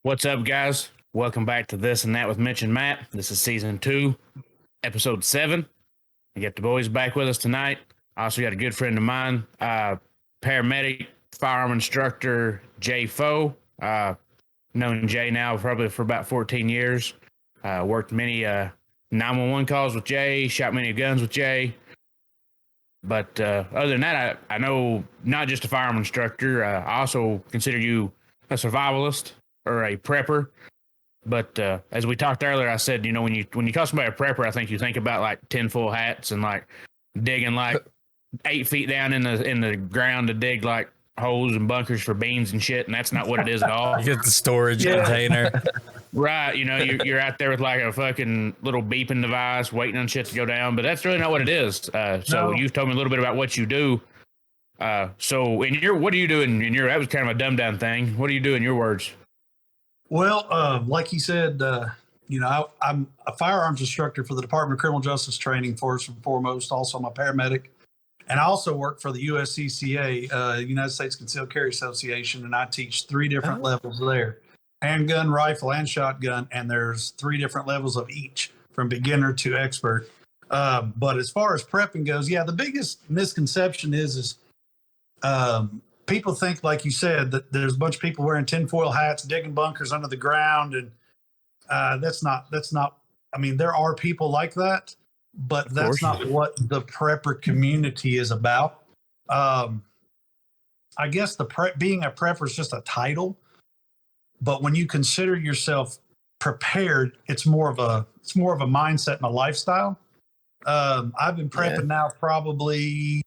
What's up, guys? Welcome back to This and That with Mitch and Matt. This is season 2, episode 7. I got the boys back with us tonight. I also got a good friend of mine, paramedic, firearm instructor, Jay Faux. Known Jay now probably for about 14 years. Worked many 911 calls with Jay, shot many guns with Jay. But other than that, I know not just a firearm instructor. I also consider you a survivalist or a prepper. But as we talked earlier, I said, you know, when you call somebody a prepper, I think you think about like tinfoil hats and like digging like 8 feet down in the ground to dig like holes and bunkers for beans and shit, and that's not what it is at all. You get the storage container. Right, you know, you're out there with like a fucking little beeping device waiting on shit to go down, but that's really not what it is. So you've told me a little bit about what you do. So what do you do in your, that was kind of a dumbed down thing. What do you do in your words? Well, like you said, you know, I'm a firearms instructor for the Department of Criminal Justice Training, first and foremost. Also, I'm a paramedic. And I also work for the USCCA, United States Concealed Carry Association, and I teach 3 different levels there. Handgun, rifle, and shotgun, and there's 3 different levels of each, from beginner to expert. But as far as prepping goes, yeah, the biggest misconception is people think, like you said, that there's a bunch of people wearing tinfoil hats, digging bunkers under the ground, and that's not. I mean, there are people like that, but that's not what the prepper community is about. I guess being a prepper is just a title, but when you consider yourself prepared, it's more of a mindset and a lifestyle. I've been prepping now probably.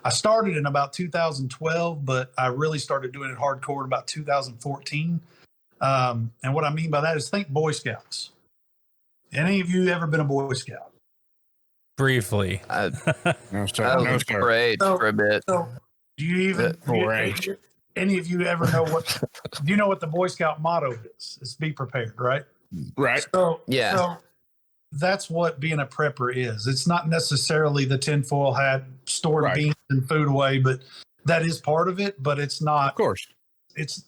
I started in about 2012, but I really started doing it hardcore in about 2014. And what I mean by that is think Boy Scouts. Any of you ever been a Boy Scout? Briefly. No, sir. I was afraid for a bit. So do you even, any of you ever know do you know what the Boy Scout motto is? It's be prepared, right? Right. So, yeah. So that's what being a prepper is. It's not necessarily the tinfoil hat, storing beans and food away, but that is part of it. But it's not. Of course. It's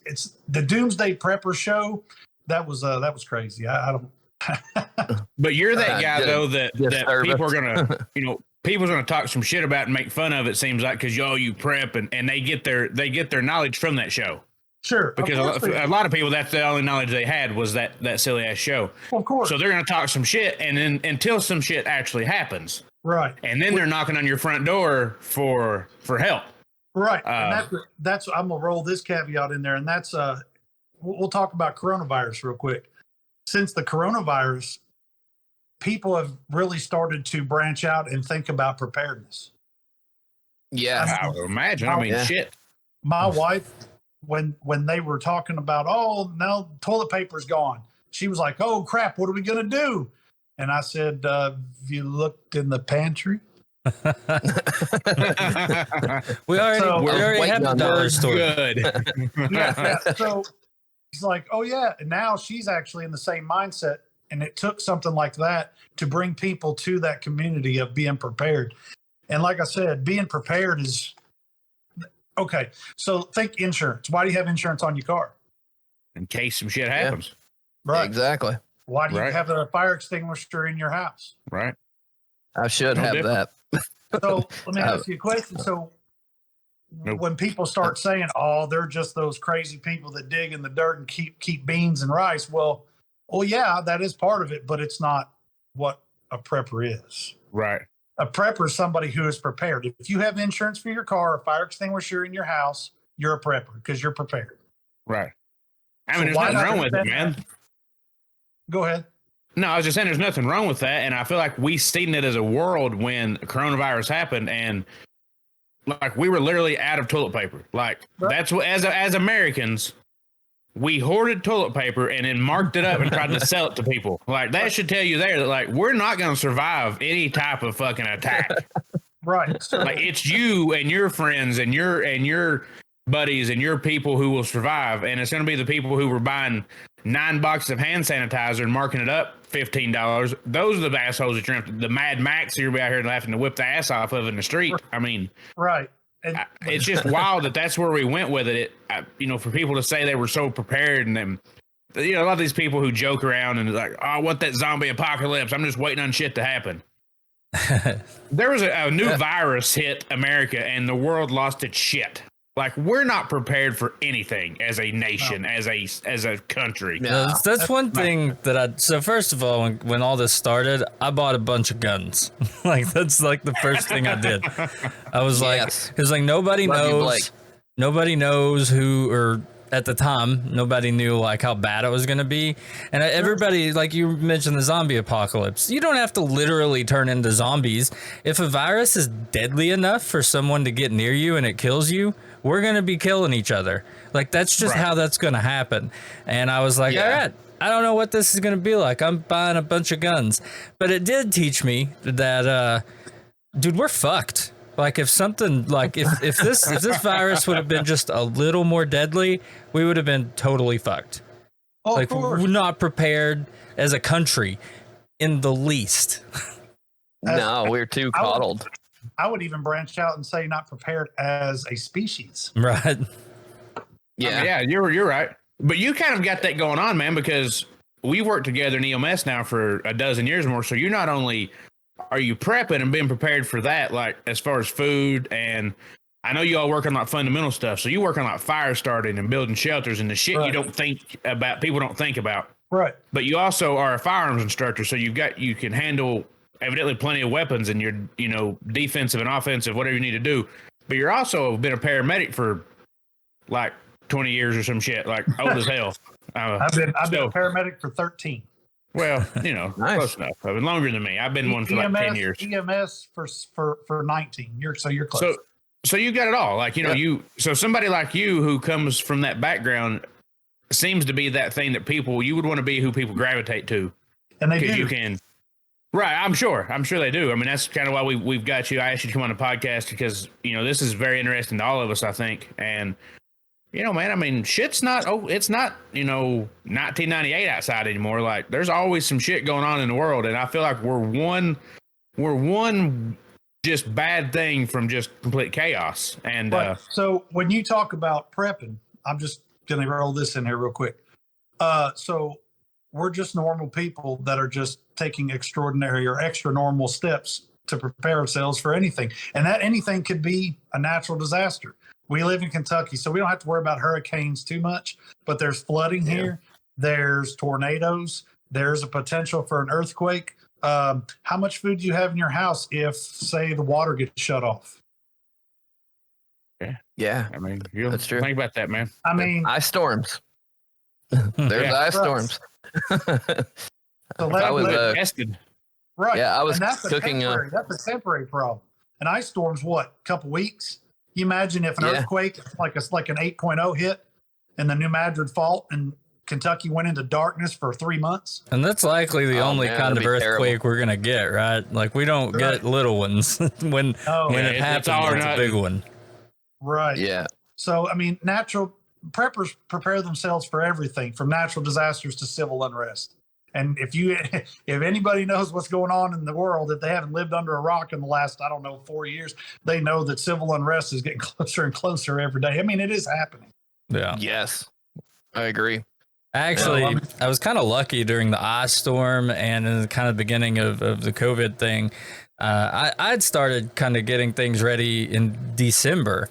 the Doomsday Prepper show. That was crazy. I don't. But you're that guy though that people are gonna, you know, people's gonna talk some shit about and make fun of. It seems like because you prep and they get their knowledge from that show. Sure. Because a lot of people, that's the only knowledge they had was that silly ass show. Of course. So they're gonna talk some shit, and then until some shit actually happens, right? And then they're knocking on your front door for help. Right. And that's I'm gonna roll this caveat in there, and that's we'll talk about coronavirus real quick. Since the coronavirus, people have really started to branch out and think about preparedness. Yeah, I would imagine. I mean, shit. My wife, when they were talking about, oh, now toilet paper's gone, she was like, oh crap, what are we gonna do? And I said, have you looked in the pantry? we already have the dollar store. Good. yeah. So he's like, oh yeah. And now she's actually in the same mindset. And it took something like that to bring people to that community of being prepared. And like I said, being prepared is okay. So think insurance. Why do you have insurance on your car? In case some shit happens. Right. Exactly. Why do you have a fire extinguisher in your house? Right. I should have that. So let me ask you a question. So when people start saying, oh, they're just those crazy people that dig in the dirt and keep beans and rice. Well, yeah, that is part of it, but it's not what a prepper is. Right. A prepper is somebody who is prepared. If you have insurance for your car, a fire extinguisher in your house, you're a prepper because you're prepared. Right. I mean, there's nothing wrong with it, man. Go ahead. No, I was just saying there's nothing wrong with that. And I feel like we seen it as a world when coronavirus happened and like we were literally out of toilet paper. Like that's what, as Americans, we hoarded toilet paper and then marked it up and tried to sell it to people. Like that should tell you there that like, we're not going to survive any type of fucking attack. Right. Like it's you and your friends and your buddies and your people who will survive. And it's going to be the people who were buying 9 boxes of hand sanitizer and marking it up $15. Those are the assholes that you're the Mad Max you'll be out here having to whip the ass off of in the street. I mean, right. it's just wild that's where we went with it. For people to say they were so prepared, and then, a lot of these people who joke around and like, oh, I want that zombie apocalypse. I'm just waiting on shit to happen. There was a new virus hit America, and the world lost its shit. Like, we're not prepared for anything as a nation, as a country. No, that's one thing that so first of all, when all this started, I bought a bunch of guns. Like, that's like the first thing I did. I was because nobody knows who, or at the time, nobody knew like how bad it was going to be. And everybody, like you mentioned, the zombie apocalypse. You don't have to literally turn into zombies. If a virus is deadly enough for someone to get near you and it kills you, we're going to be killing each other. Like, that's just how that's going to happen. And I was like, all right, I don't know what this is going to be like. I'm buying a bunch of guns. But it did teach me that, dude, we're fucked. Like, if something, like, if this virus would have been just a little more deadly, we would have been totally fucked. Oh, like, we're not prepared as a country in the least. No, we're too coddled. I would even branch out and say not prepared as a species. Right. Yeah. Yeah, you're right. But you kind of got that going on, man, because we worked together in EMS now for a dozen years or more. So you not only are you prepping and being prepared for that, like as far as food, and I know you all work on like fundamental stuff. So you work on like fire starting and building shelters and the shit you don't think about, people don't think about. Right. But you also are a firearms instructor, so you can handle evidently plenty of weapons, and you're, defensive and offensive, whatever you need to do. But you're also been a paramedic for like 20 years or some shit, like old as hell. I've been a paramedic for 13. Well, Nice. Close enough. I've been longer than me. I've been one for like 10 years. EMS for 19. You're close. So you got it all. Like, so somebody like you who comes from that background seems to be that thing that you would want to be, who people gravitate to. And they do. You can. Right. I'm sure they do. I mean, that's kind of why we've got you. I asked you to come on the podcast because, this is very interesting to all of us, I think. And, man, I mean, it's not, it's not, 1998 outside anymore. Like, there's always some shit going on in the world. And I feel like we're one just bad thing from just complete chaos. And so when you talk about prepping, I'm just going to roll this in here real quick. So we're just normal people that are just taking extraordinary or extra normal steps to prepare ourselves for anything. And that anything could be a natural disaster. We live in Kentucky, so we don't have to worry about hurricanes too much, but there's flooding here. There's tornadoes. There's a potential for an earthquake. How much food do you have in your house if, say, the water gets shut off? Yeah. I mean, that's true. Think about that, man. I mean, ice storms. There's ice storms. So I was tested. Right. Yeah, I was that's cooking. That's a temporary problem. An ice storm's what? A couple weeks? You imagine if an earthquake, like an 8.0 hit in the New Madrid Fault, and Kentucky went into darkness for 3 months. And that's likely the only kind of earthquake we're gonna get, right? Like, we don't get little ones. when it happens, it's a big one. Right. Yeah. So I mean, natural preppers prepare themselves for everything, from natural disasters to civil unrest. And if anybody knows what's going on in the world, if they haven't lived under a rock in the last, 4 years, they know that civil unrest is getting closer and closer every day. I mean, it is happening. Yeah. Yes, I agree. Actually, I was kind of lucky during the ice storm and in the kind of beginning of the COVID thing. I'd started kind of getting things ready in December.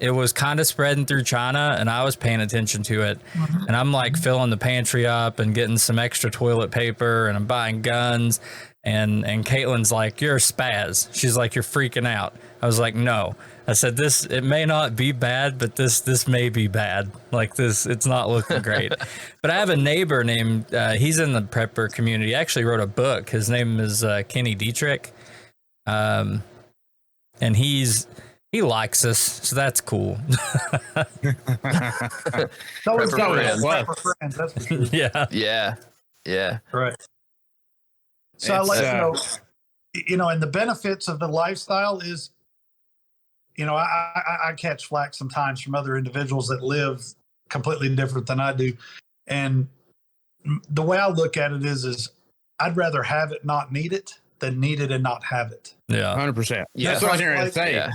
It was kind of spreading through China, and I was paying attention to it. Mm-hmm. And I'm like filling the pantry up and getting some extra toilet paper, and I'm buying guns. And Caitlin's like, "You're a spaz." She's like, "You're freaking out." I was like, "No." I said, it may not be bad, but this may be bad. Like, it's not looking great. But I have a neighbor named, he's in the prepper community. He actually wrote a book. His name is Kenny Dietrich. And he likes us, so that's cool. Yeah. Right. So I'll let you know, and the benefits of the lifestyle is, I catch flack sometimes from other individuals that live completely different than I do. And the way I look at it is I'd rather have it, not need it, than need it and not have it. Yeah. 100%. Yeah. That's what I was going to say. Yeah.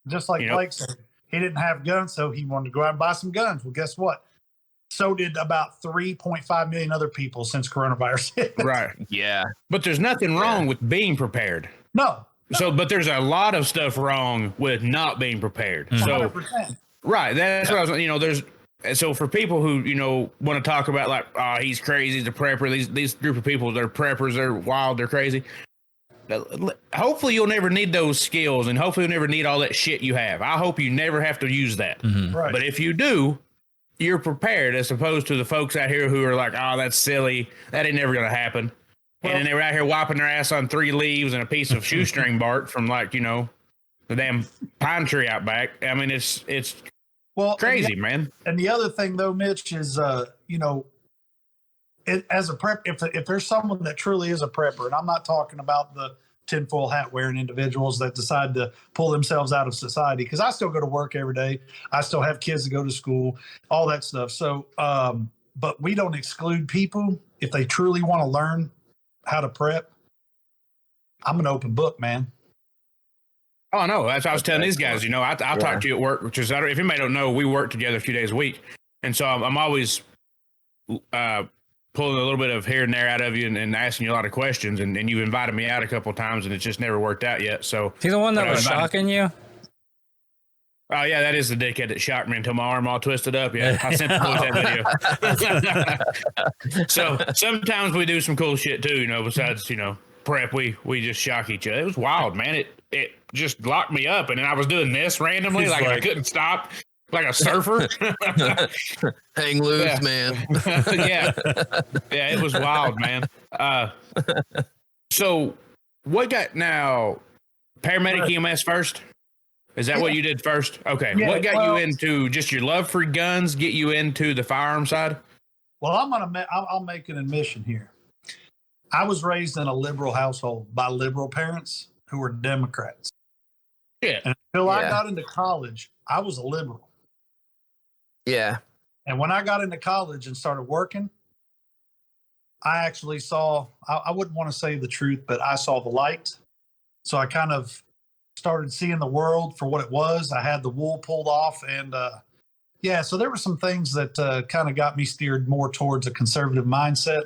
Just like Blake said, he didn't have guns, so he wanted to go out and buy some guns. Well, guess what? So did about 3.5 million other people since coronavirus hit. Right. Yeah. But there's nothing wrong with being prepared. No. So, but there's a lot of stuff wrong with not being prepared. So, 100%. right. That's what I was, there's, so for people who, want to talk about like, oh, he's crazy, he's a prepper, these group of people, they're preppers, they're wild, they're crazy. Hopefully you'll never need those skills, and hopefully you'll never need all that shit you have. I hope you never have to use that. Right. But if you do, you're prepared, as opposed to the folks out here who are like, oh, that's silly, that ain't never going to happen. And then they were out here wiping their ass on 3 leaves and a piece of shoestring bark from like, the damn pine tree out back. I mean, it's crazy, man. And the other thing though, Mitch, is, as a prep, if there's someone that truly is a prepper, and I'm not talking about the tinfoil hat wearing individuals that decide to pull themselves out of society, because I still go to work every day. I still have kids that go to school, all that stuff. So, but we don't exclude people if they truly want to learn how to prep. I'm an open book, man. Oh, no, that's what I was telling these guys. I'll talk to you at work, which is, if anybody don't know, we work together a few days a week. And so I'm always pulling a little bit of here and there out of you and asking you a lot of questions. And you've invited me out a couple of times, and it's just never worked out yet. So Is he the one that was shocking you? Oh, yeah, that is the dickhead that shocked me until my arm all twisted up. Yeah, I sent the boys that video. So sometimes we do some cool shit too, besides, prep, we just shock each other. It was wild, man. It just locked me up, and then I was doing this randomly, like I couldn't stop, like a surfer. Hang loose, man. Yeah, it was wild, man. So what got now? Paramedic EMS first? Is that what you did first? Okay. Yeah, what got you into just your love for guns? Get you into the firearm side? Well, I'll make an admission here. I was raised in a liberal household by liberal parents who were Democrats. Yeah. And until I got into college, I was a liberal. Yeah. And when I got into college and started working, I actually saw, I wouldn't want to say the truth, but I saw the light. So I kind of started seeing the world for what it was. I had the wool pulled off, and so there were some things that kind of got me steered more towards a conservative mindset.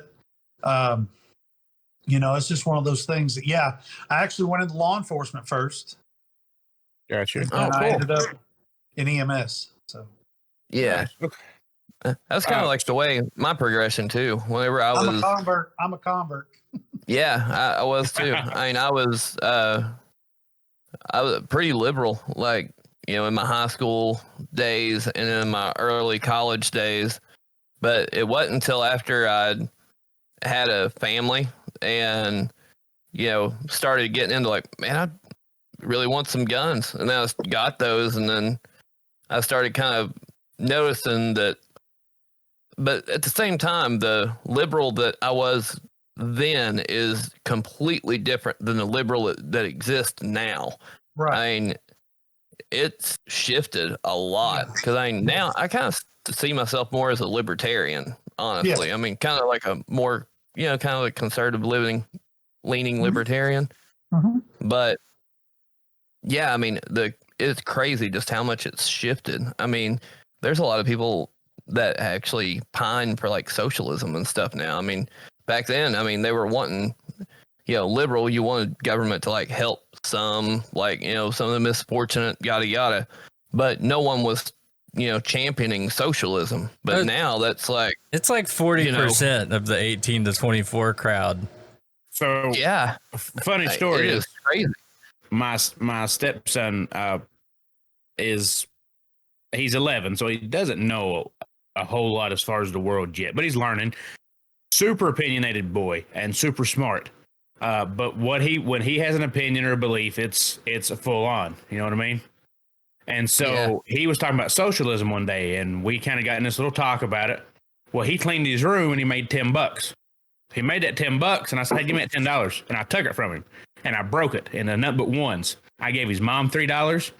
It's just one of those things that, I actually went into law enforcement first. Gotcha. And I ended up in EMS. So yeah, that's kind of like the way my progression too. Whenever I'm a convert. Yeah, I was too. I mean, I was pretty liberal, like, in my high school days and in my early college days. But it wasn't until after I'd had a family and, started getting into like, man, I really want some guns. And then I got those, and then I started kind of noticing that. But at the same time, the liberal that I was then is completely different than the liberal that exists now. Right. I mean, it's shifted a lot, because now I kind of see myself more as a libertarian, honestly. Yeah. I mean, kind of like a more, kind of like conservative leaning libertarian. Mm-hmm. But yeah, I mean, it's crazy just how much it's shifted. I mean, there's a lot of people that actually pine for like socialism and stuff now. I mean, back then, they were wanting, liberal, you wanted government to like help some, like, some of the misfortunate, yada, yada. But no one was, championing socialism. But now that's like, it's like 40% of the 18 to 24 crowd. So yeah, funny story is crazy. My stepson he's 11, so he doesn't know a whole lot as far as the world yet, but he's learning. Super opinionated boy and super smart. But when he has an opinion or a belief, it's a full on. You know what I mean? And so he was talking about socialism one day, and we kind of got in this little talk about it. Well, he cleaned his room and he made $10. He made that $10, and I said, "Hey, give me that $10," and I took it from him, and I broke it into nothing but ones. I gave his mom $3.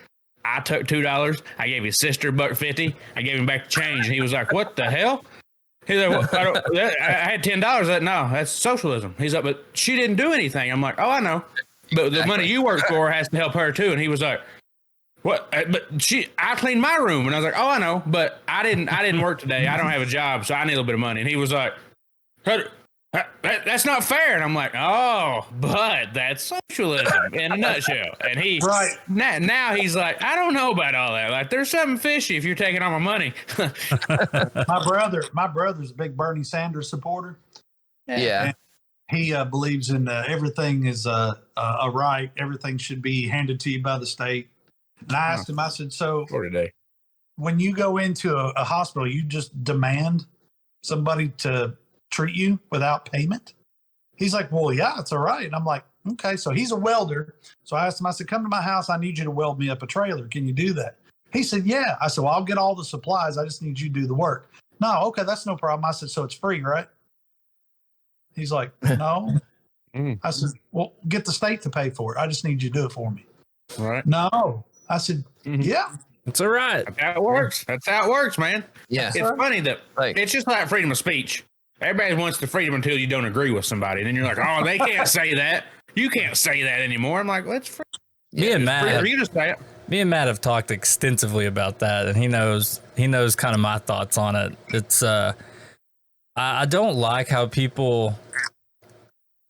I took $2. I gave his sister $1.50. I gave him back the change, and he was like, "What the hell?" He's like, well, I had $10. No, that's socialism. He's like, but she didn't do anything. I'm like, oh, I know. But the money you work for has to help her too. And he was like, what? But I cleaned my room. And I was like, oh, I know. But I didn't work today. I don't have a job. So I need a little bit of money. And he was like, that's not fair. And I'm like, oh, but that's socialism in a nutshell. And he Right. now he's like, I don't know about all that. Like, there's something fishy if you're taking all my money. My brother's a big Bernie Sanders supporter. Yeah. And he believes in everything is a right. Everything should be handed to you by the state. And I asked him, I said, so For today. when you go into a hospital, you just demand somebody to treat you without payment? He's like, well, yeah, it's all right. And I'm like, okay. So he's a welder. So I asked him, I said, come to my house. I need you to weld me up a trailer. Can you do that? He said, yeah. I said, well, I'll get all the supplies. I just need you to do the work. No, okay, that's no problem. I said, so it's free, right? He's like, no. I said, well, get the state to pay for it. I just need you to do it for me. Right. No. I said, yeah. It's all right. That's how it works. That's how it works, man. Yeah. It's funny that it's just like freedom of speech. Everybody wants the freedom until you don't agree with somebody. And then you're like, oh, they can't say that. You can't say that anymore. I'm like, let's free. Me and Matt, You just say it. me and Matt have talked extensively about that, and he knows kind of my thoughts on it. It's I don't like how people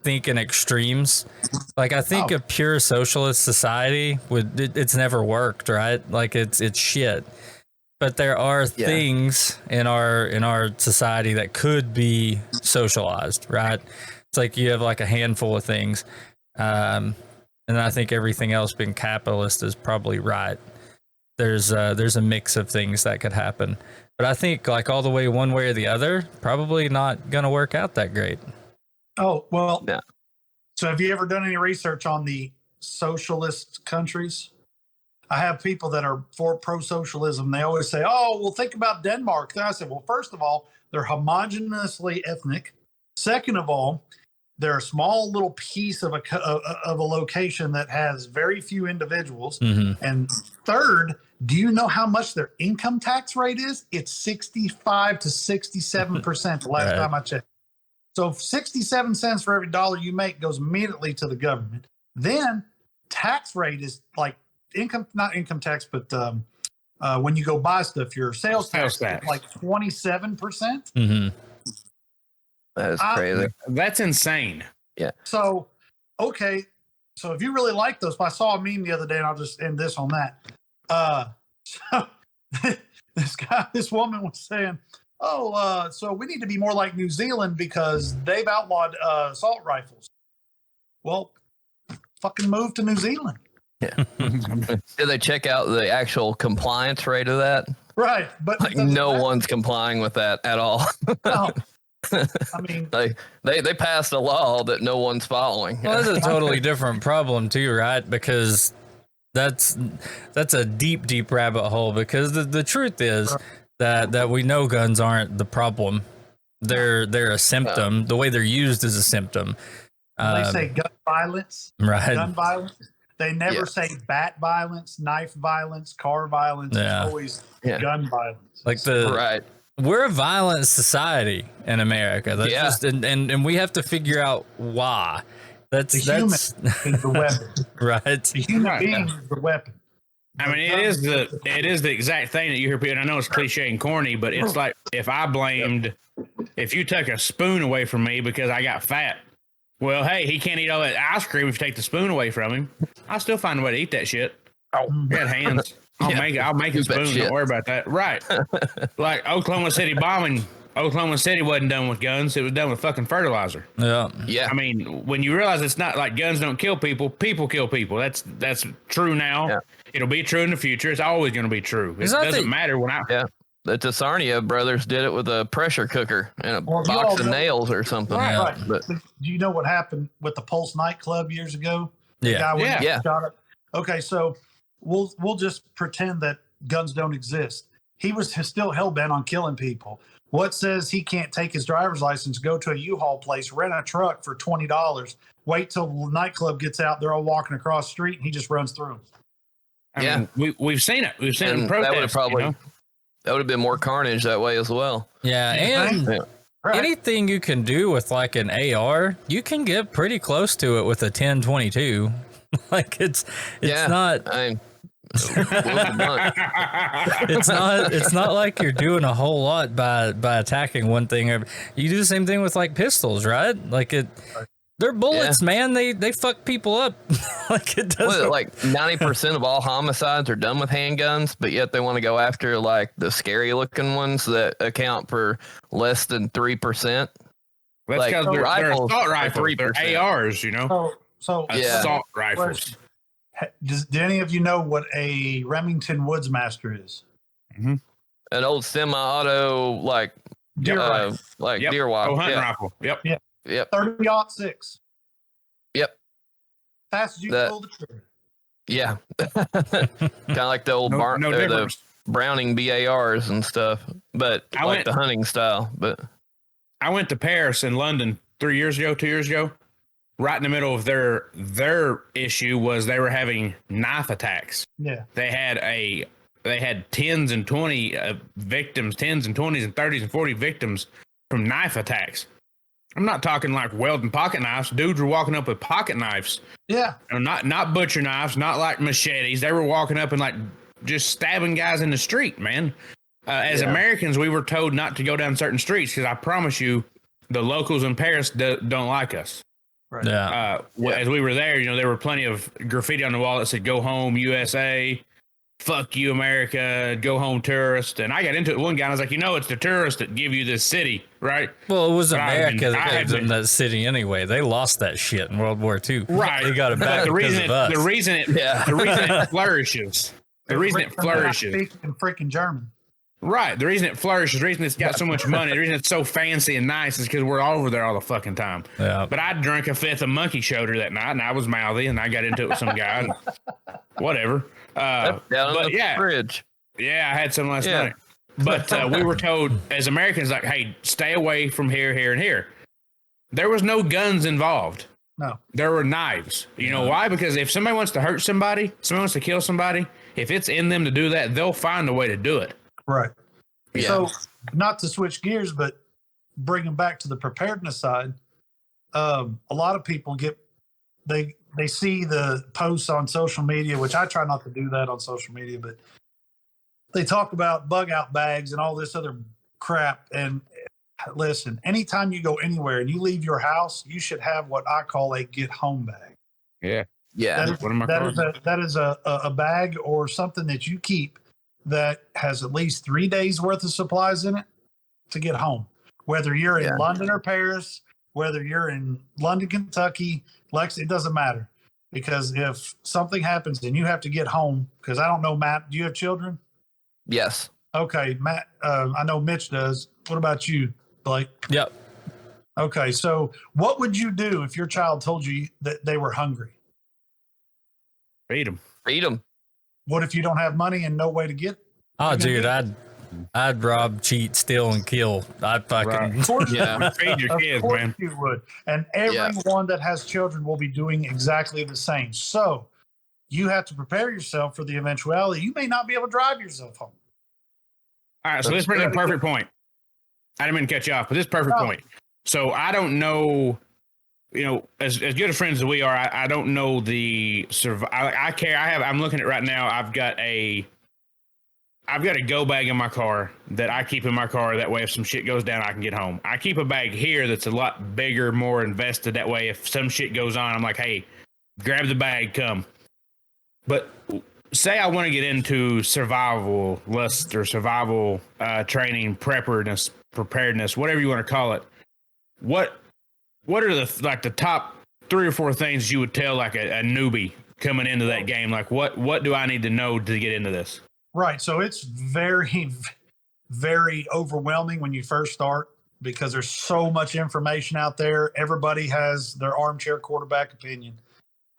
think in extremes. Like, I think a pure socialist society it's never worked, right? Like, it's shit. But there are things in our society that could be socialized, right? It's like you have like a handful of things, and I think everything else being capitalist is probably right. There's a mix of things that could happen, but I think like all the way one way or the other, probably not gonna work out that great. Oh, well. Yeah. So have you ever done any research on the socialist countries? I have people that are for pro-socialism. They always say, oh, well, think about Denmark. Then I said, well, first of all, they're homogeneously ethnic. Second of all, they're a small little piece of a location that has very few individuals. Mm-hmm. And third, do you know how much their income tax rate is? It's 65 to 67% the last time I checked. So 67 cents for every dollar you make goes immediately to the government. Then tax rate is like not income tax, but when you go buy stuff, your sales tax is like 27%. Mm-hmm. That is crazy. That's insane. Yeah. So, okay. So if you really like those, I saw a meme the other day, and I'll just end this on that. So this woman was saying, oh, so we need to be more like New Zealand because they've outlawed assault rifles. Well, fucking move to New Zealand. Yeah. Did they check out the actual compliance rate of that? Right. But like no one's complying with that at all. No. I mean, they passed a law that no one's following. Well, that's a totally different problem too, right? Because that's a deep rabbit hole. Because the truth is that we know guns aren't the problem. They're a symptom. The way they're used is a symptom. They say gun violence. Right. Gun violence. They never say bat violence, knife violence, car violence. Yeah. It's always gun violence. Like we're a violent society in America. That's just, and we have to figure out why. That's human is the weapon. Right. The human being is the weapon. I mean, it is the exact thing that you hear people. And I know it's cliche and corny, but it's like if you took a spoon away from me because I got fat. Well, hey, he can't eat all that ice cream if you take the spoon away from him. I'll still find a way to eat that shit. I got hands. I'll make a spoon. Don't worry about that. Right. Like Oklahoma City bombing. Oklahoma City wasn't done with guns. It was done with fucking fertilizer. Yeah. Yeah. I mean, when you realize it's not like guns don't kill people, people kill people. That's true now. Yeah. It'll be true in the future. It's always going to be true. It doesn't matter when I... Yeah. The Tasarnia brothers did it with a pressure cooker and a box of nails or something. Right. But do you know what happened with the Pulse nightclub years ago? The guy shot up. Okay, so we'll just pretend that guns don't exist. He was still hell-bent on killing people. What says he can't take his driver's license, go to a U-Haul place, rent a truck for $20, wait till the nightclub gets out, they're all walking across the street, and he just runs through them? I mean, we've seen it. We've seen it in protests. That would have probably... That would have been more carnage that way as well. Yeah, and Right. anything you can do with like an AR, you can get pretty close to it with a 10-22. Like it's not. It's not like you're doing a whole lot by attacking one thing. You do the same thing with like pistols, right? Like they're bullets, man. They fuck people up. Like it doesn't. Like 90% of all homicides are done with handguns, but yet they want to go after like the scary looking ones that account for less than 3%. That's like, because they're assault rifles. 3%. They're ARs, you know. So assault rifles. Do any of you know what a Remington Woodsmaster is? Mm-hmm. An old semi-auto like Deer rifle. like deer rifle. hunting rifle. Yep. 30-06. Yep. Fast as you can pull the trigger. Yeah. Kind of like the old the Browning BARs and stuff, but the hunting style. But I went to Paris and London 2 years ago. Right in the middle of their issue was they were having knife attacks. Yeah. They had 10s and 20 victims, 10s and 20s and 30s and 40 victims from knife attacks. I'm not talking like welding pocket knives. Dudes were walking up with pocket knives. Yeah. Not butcher knives, not like machetes. They were walking up and like just stabbing guys in the street, man. As Americans, we were told not to go down certain streets because I promise you, the locals in Paris don't like us. Right. Yeah. As we were there, there were plenty of graffiti on the wall that said, "Go home, USA. Fuck you, America. Go home, tourist." And I got into it with one guy, and I was like, it's the tourists that give you this city, right? Well, it was America that gave them that city anyway. They lost that shit in World War II. Right. They got it back because of us. The reason it flourishes. The reason it flourishes. Speaking freaking German. Right. The reason it flourishes, the reason it's got so much money, the reason it's so fancy and nice is because we're all over there all the fucking time. Yeah. But I drank a fifth of monkey shoulder that night, and I was mouthy, and I got into it with some guy. And whatever. Down in the fridge. Yeah, I had some last night. But we were told as Americans, like, hey, stay away from here, here, and here. There was no guns involved. No. There were knives. You know why? Because if somebody wants to hurt somebody, someone wants to kill somebody, if it's in them to do that, they'll find a way to do it. Right. Yeah. So, not to switch gears, but bring them back to the preparedness side. A lot of people they see the posts on social media, which I try not to do that on social media, but they talk about bug out bags and all this other crap. And listen, anytime you go anywhere and you leave your house, you should have what I call a get home bag. Yeah. Yeah. That is a bag or something that you keep that has at least 3 days worth of supplies in it to get home. Whether you're in London or Paris, whether you're in London, Kentucky, it doesn't matter. Because if something happens and you have to get home, because I don't know, Matt, do you have children? Yes. Okay, Matt, I know Mitch does. What about you, Blake? Yep. Okay, so what would you do if your child told you that they were hungry? Feed them. What if you don't have money and no way to get? Oh, dude, I'd rob, cheat, steal, and kill. I'd fucking Of course, feed your kids, man. You would, and everyone that has children will be doing exactly the same. So you have to prepare yourself for the eventuality you may not be able to drive yourself home. All right, so this brings a perfect point. I didn't mean to cut you off, but this is a perfect point. So I don't know. As good of friends as we are, I don't know the I care. I'm looking at it right now. I've got a go bag in my car that I keep in my car. That way, if some shit goes down, I can get home. I keep a bag here that's a lot bigger, more invested. That way, if some shit goes on, I'm like, hey, grab the bag, come. But say I want to get into survival list or survival training, preparedness, whatever you want to call it. What are the top 3 or 4 things you would tell like a newbie coming into that game? Like what do I need to know to get into this? Right. So it's very, very overwhelming when you first start because there's so much information out there. Everybody has their armchair quarterback opinion.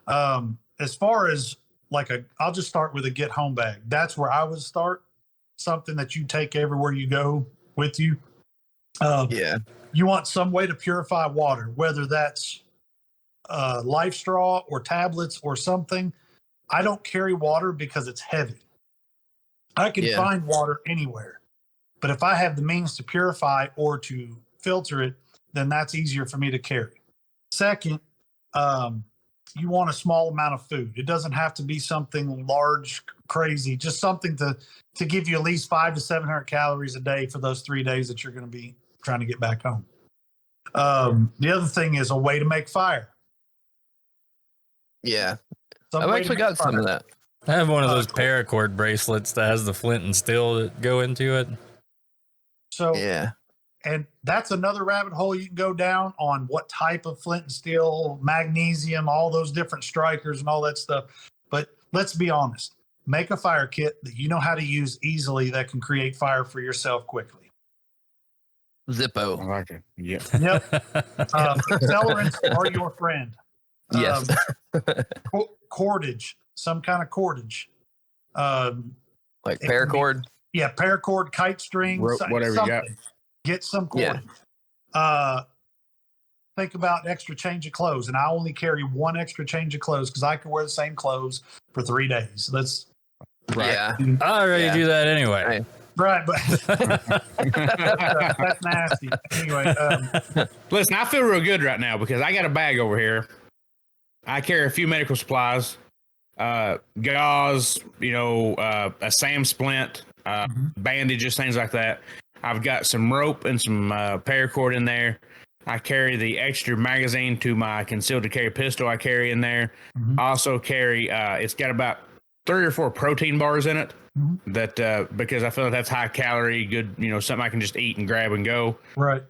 As far as I'll just start with a get home bag. That's where I would start. Something that you take everywhere you go with you. You want some way to purify water, whether that's Life Straw or tablets or something. I don't carry water because it's heavy. I can find water anywhere. But if I have the means to purify or to filter it, then that's easier for me to carry. Second, you want a small amount of food. It doesn't have to be something large, crazy, just something to give you at least 500 to 700 calories a day for those 3 days that you're going to be trying to get back home. The other thing is a way to make fire. Yeah. I've actually got some of that. I have one of those paracord bracelets that has the flint and steel that go into it. So, yeah. And that's another rabbit hole you can go down on what type of flint and steel, magnesium, all those different strikers and all that stuff. But let's be honest. Make a fire kit that you know how to use easily that can create fire for yourself quickly. Zippo. I like it. Yeah. Yep. Accelerants are your friend. Yes. Cordage, some kind of cordage. Like paracord? Yeah, paracord, kite string, whatever you got. Get some cordage. Yeah. Think about extra change of clothes, and I only carry one extra change of clothes because I can wear the same clothes for 3 days. That's right. Yeah. I already do that anyway. Right, but that's nasty. Anyway, Listen, I feel real good right now because I got a bag over here. I carry a few medical supplies, gauze, a SAM splint, bandages, things like that. I've got some rope and some paracord in there. I carry the extra magazine to my concealed to carry pistol I carry in there. I also carry, it's got about 3 or 4 protein bars in it that, because I feel like that's high calorie, good, something I can just eat and grab and go. right.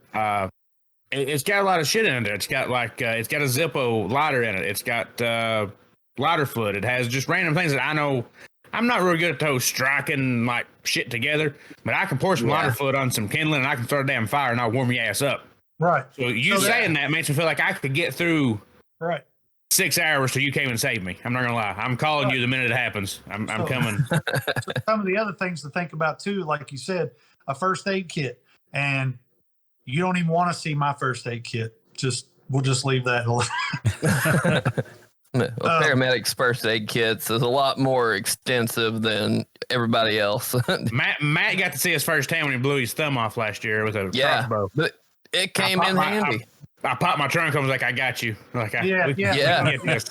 It's got a lot of shit in it. It's got it's got a Zippo lighter in it. It's got lighter fluid. It has just random things that I know. I'm not really good at those striking like shit together, but I can pour some lighter fluid on some kindling and I can start a damn fire and I'll warm your ass up. Right. So saying that makes me feel like I could get through 6 hours till you came and saved me. I'm not gonna lie. I'm calling you the minute it happens. I'm coming. Some of the other things to think about too, like you said, a first aid kit, and you don't even want to see my first aid kit. We'll just leave that alone. Paramedics' first aid kits is a lot more extensive than everybody else. Matt got to see us firsthand when he blew his thumb off last year with a crossbow. But it came in handy. I popped my trunk. I was like, I got you. Like, we can get this.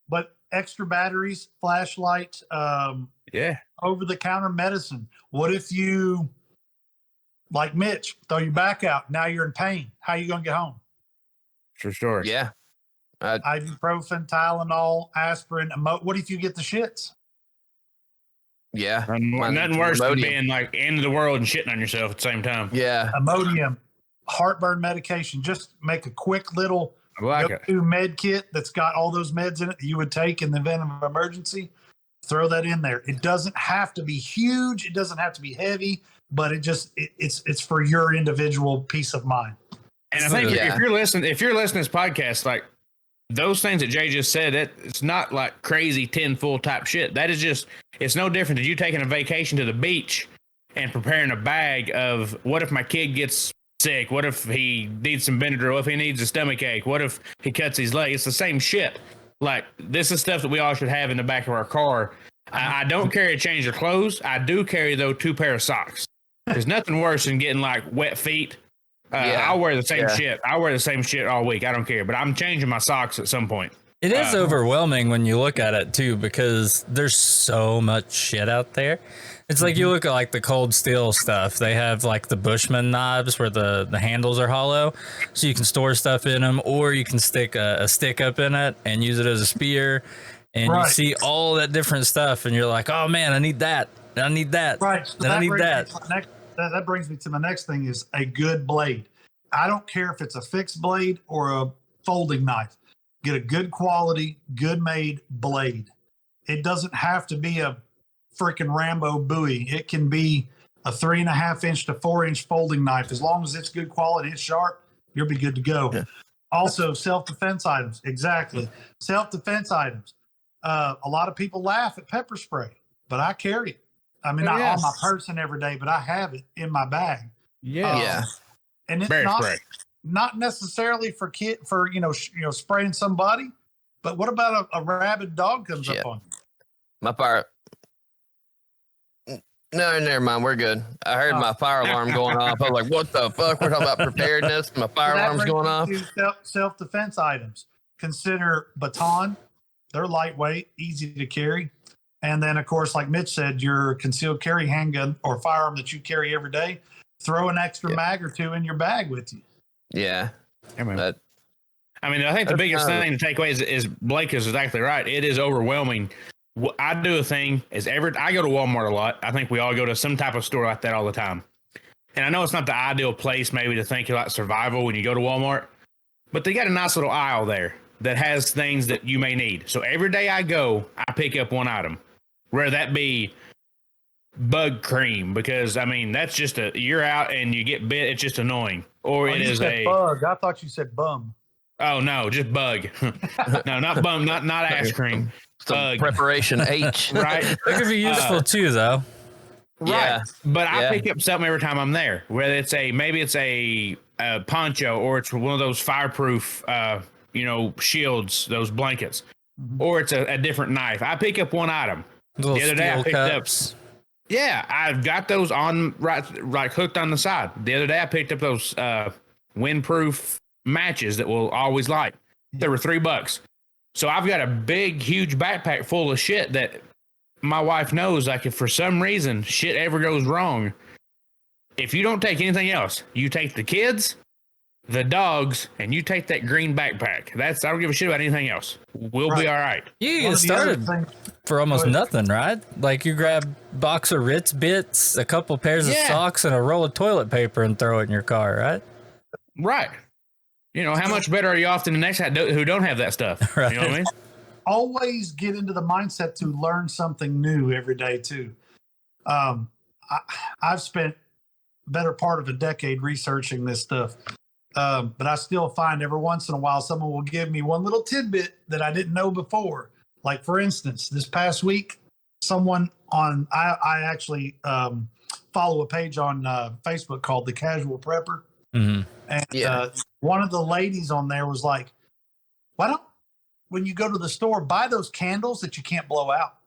But extra batteries, flashlight, over-the-counter medicine. What if you, like Mitch, throw your back out? Now you're in pain. How are you going to get home? For sure. Yeah. Ibuprofen, Tylenol, aspirin. What if you get the shits? Yeah. Nothing worse than being like end of the world and shitting on yourself at the same time. Yeah. Imodium, heartburn medication. Just make a quick little go-to med kit that's got all those meds in it that you would take in the event of an emergency. Throw that in there. It doesn't have to be huge. It doesn't have to be heavy, but it's for your individual peace of mind. And I think if you're listening to this podcast, like those things that Jay just said, it's not like crazy 10 full type shit. That is just, it's no different than you taking a vacation to the beach and preparing a bag of what if my kid gets sick? What if he needs some Benadryl? What if he needs a stomach ache? What if he cuts his leg? It's the same shit. Like, this is stuff that we all should have in the back of our car. I don't carry a change of clothes. I do carry, though, 2 pair of socks. There's nothing worse than getting, like, wet feet. I'll wear the same shit. I'll wear the same shit all week. I don't care. But I'm changing my socks at some point. It is overwhelming when you look at it, too, because there's so much shit out there. It's like you look at, like, the cold steel stuff. They have, like, the Bushman knives where the handles are hollow, so you can store stuff in them, or you can stick a stick up in it and use it as a spear, and you see all that different stuff, and you're like, oh, man, I need that. I need that. Right. So and I need that. That brings me to my next thing is a good blade. I don't care if it's a fixed blade or a folding knife. Get a good quality, good made blade. It doesn't have to be a freaking Rambo Bowie. It can be a 3.5 inch to 4 inch folding knife. As long as it's good quality, it's sharp, you'll be good to go. Yeah. Also, self-defense items. Exactly. Self-defense items. A lot of people laugh at pepper spray, but I carry it. I mean, not on my person every day, but I have it in my bag. Yeah. And it's not necessarily for spraying somebody, but what about a rabid dog comes up on you? My fire. No, never mind. We're good. I heard my fire alarm going off. I was like, what the fuck? We're talking about preparedness. My fire alarm's going off. Self-defense items. Consider baton. They're lightweight, easy to carry. And then, of course, like Mitch said, your concealed carry handgun or firearm that you carry every day, throw an extra mag or two in your bag with you. Yeah. I think the biggest thing to take away is Blake is exactly right. It is overwhelming. I do a thing is I go to Walmart a lot. I think we all go to some type of store like that all the time. And I know it's not the ideal place maybe to think about survival when you go to Walmart, but they got a nice little aisle there that has things that you may need. So every day I go, I pick up one item, whether that be bug cream, because that's just you're out and you get bit. It's just annoying. Or it is a bug. I thought you said bum. Oh no, just bug. No, not bum, not ass cream. Some preparation H. Right. It could be useful too, though. Right. Yeah. But I pick up something every time I'm there, whether it's maybe it's a poncho or it's one of those fireproof, shields, those blankets, or it's a different knife. I pick up one item. Little the other day I picked cups. Yeah, I've got those on right hooked on the side. The other day I picked up those windproof matches that will always light. They were $3. So I've got a big, huge backpack full of shit that my wife knows, like, if for some reason shit ever goes wrong, if you don't take anything else, you take the kids, the dogs, and you take that green backpack. I don't give a shit about anything else. We'll be all right. You get started for almost nothing, right? Like you grab a box of Ritz bits, a couple pairs of socks, and a roll of toilet paper and throw it in your car, right? Right. How much better are you off than the next guy who don't have that stuff? Right. You know what I mean? Always get into the mindset to learn something new every day, too. I've spent better part of a decade researching this stuff, but I still find every once in a while someone will give me one little tidbit that I didn't know before. Like, for instance, this past week, I actually follow a page on Facebook called The Casual Prepper. Mm-hmm. And one of the ladies on there was like, why don't, when you go to the store, buy those candles that you can't blow out?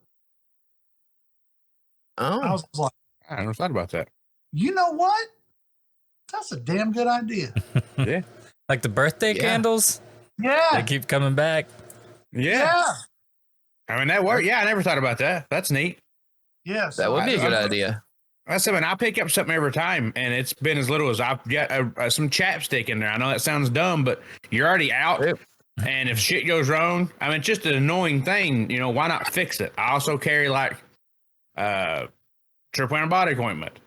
Oh. I was like, I never thought about that. You know what? That's a damn good idea. Yeah. Like the birthday candles? Yeah. They keep coming back. Yeah. That worked. Yeah, I never thought about that. That's neat. Yeah. That would be a good idea. That's something I pick up something every time, and it's been as little as I've got some chapstick in there. I know that sounds dumb, but you're already out. Yep. And if shit goes wrong, it's just an annoying thing. Why not fix it? I also carry triple antibiotic ointment.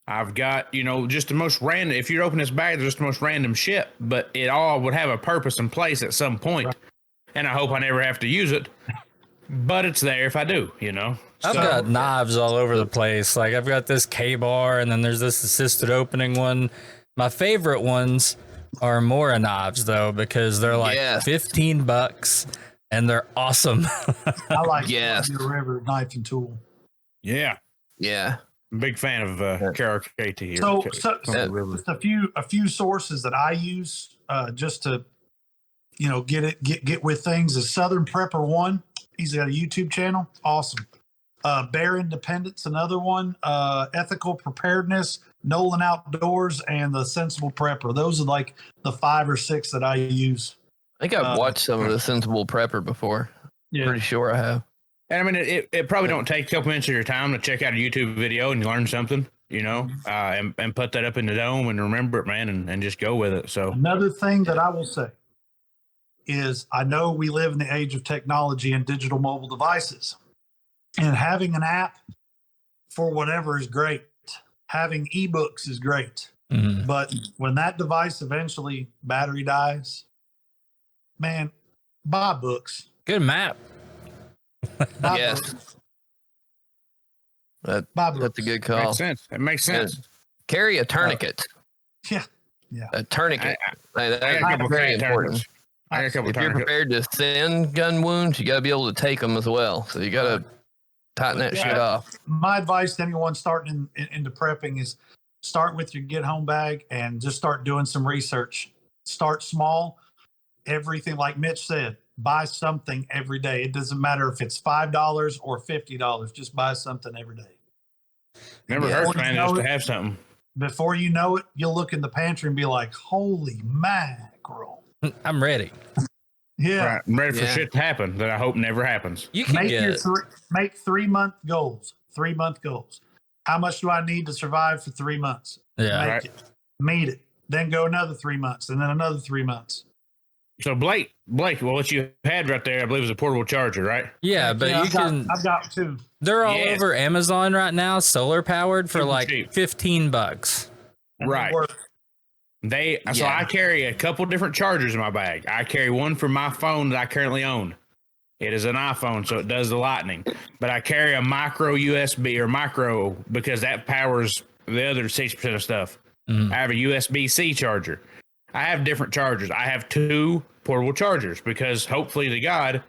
I've got, just the most random. If you open this bag, there's just the most random shit, but it all would have a purpose and place at some point. Right. And I hope I never have to use it, but it's there if I do, I've got knives all over the place. Like I've got this K-bar, and then there's this assisted opening one. My favorite ones are Mora knives, though, because they're like $15 and they're awesome. I like your River knife and tool. Yeah. Yeah. I'm a big fan of Carol KT here. So just a few sources that I use just to, get with things is Southern Prepper One. He's got a YouTube channel. Awesome. Bear Independence, another one. Ethical Preparedness, Nolan Outdoors, and the Sensible Prepper. Those are like the 5 or 6 that I use. I think I've watched some of the Sensible Prepper before. Yeah. Pretty sure I have. And it probably don't take a couple minutes of your time to check out a YouTube video and you learn something, and put that up in the dome and remember it, man, and just go with it. So another thing that I will say is I know we live in the age of technology and digital mobile devices, and having an app for whatever is great. Having ebooks is great. Mm-hmm. But when that device eventually battery dies, man, buy books. Good map. Yes. That's a good call. Makes sense. It makes sense. Carry a tourniquet. Yeah. A tourniquet. That's very important. If you're prepared to send gun wounds, you got to be able to take them as well. So you got to tighten that shit off. My advice to anyone starting into prepping is start with your get home bag and just start doing some research. Start small. Everything, like Mitch said, buy something every day. It doesn't matter if it's $5 or $50. Just buy something every day. Never Yeah. hurts, man, just to have something. Before you know it, you'll look in the pantry and be like, "Holy mackerel!" I'm ready. Yeah. Right. I'm ready for Yeah. shit to happen that I hope never happens. You can Make 3-month goals. 3-month goals. How much do I need to survive for 3 months? Yeah. Make Right. it. Meet it. Then go another 3 months, and then another 3 months. So Blake, well, what you had right there, I believe, is a portable charger, right? Yeah, but you can. I've got 2. They're all Yeah. over Amazon right now, solar powered for Super like cheap. $15. and they Right. work. So I carry a couple different chargers in my bag. I carry one for my phone that I currently own. It is an iPhone, so it does the lightning. But I carry a micro USB or micro because that powers the other 60% of stuff. Mhm. I have a USB-C charger. I have different chargers. I have 2 portable chargers because hopefully to God,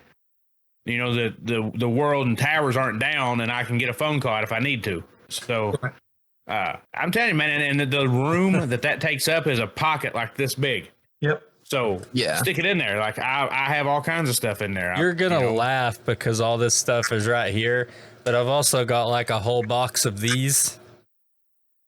you know, the world and towers aren't down and I can get a phone call if I need to. So I'm telling you, man, and the room that takes up is a pocket like this big. Yep. So Yeah. stick it in there. Like I have all kinds of stuff in there. You're gonna laugh because all this stuff is right here, but I've also got like a whole box of these.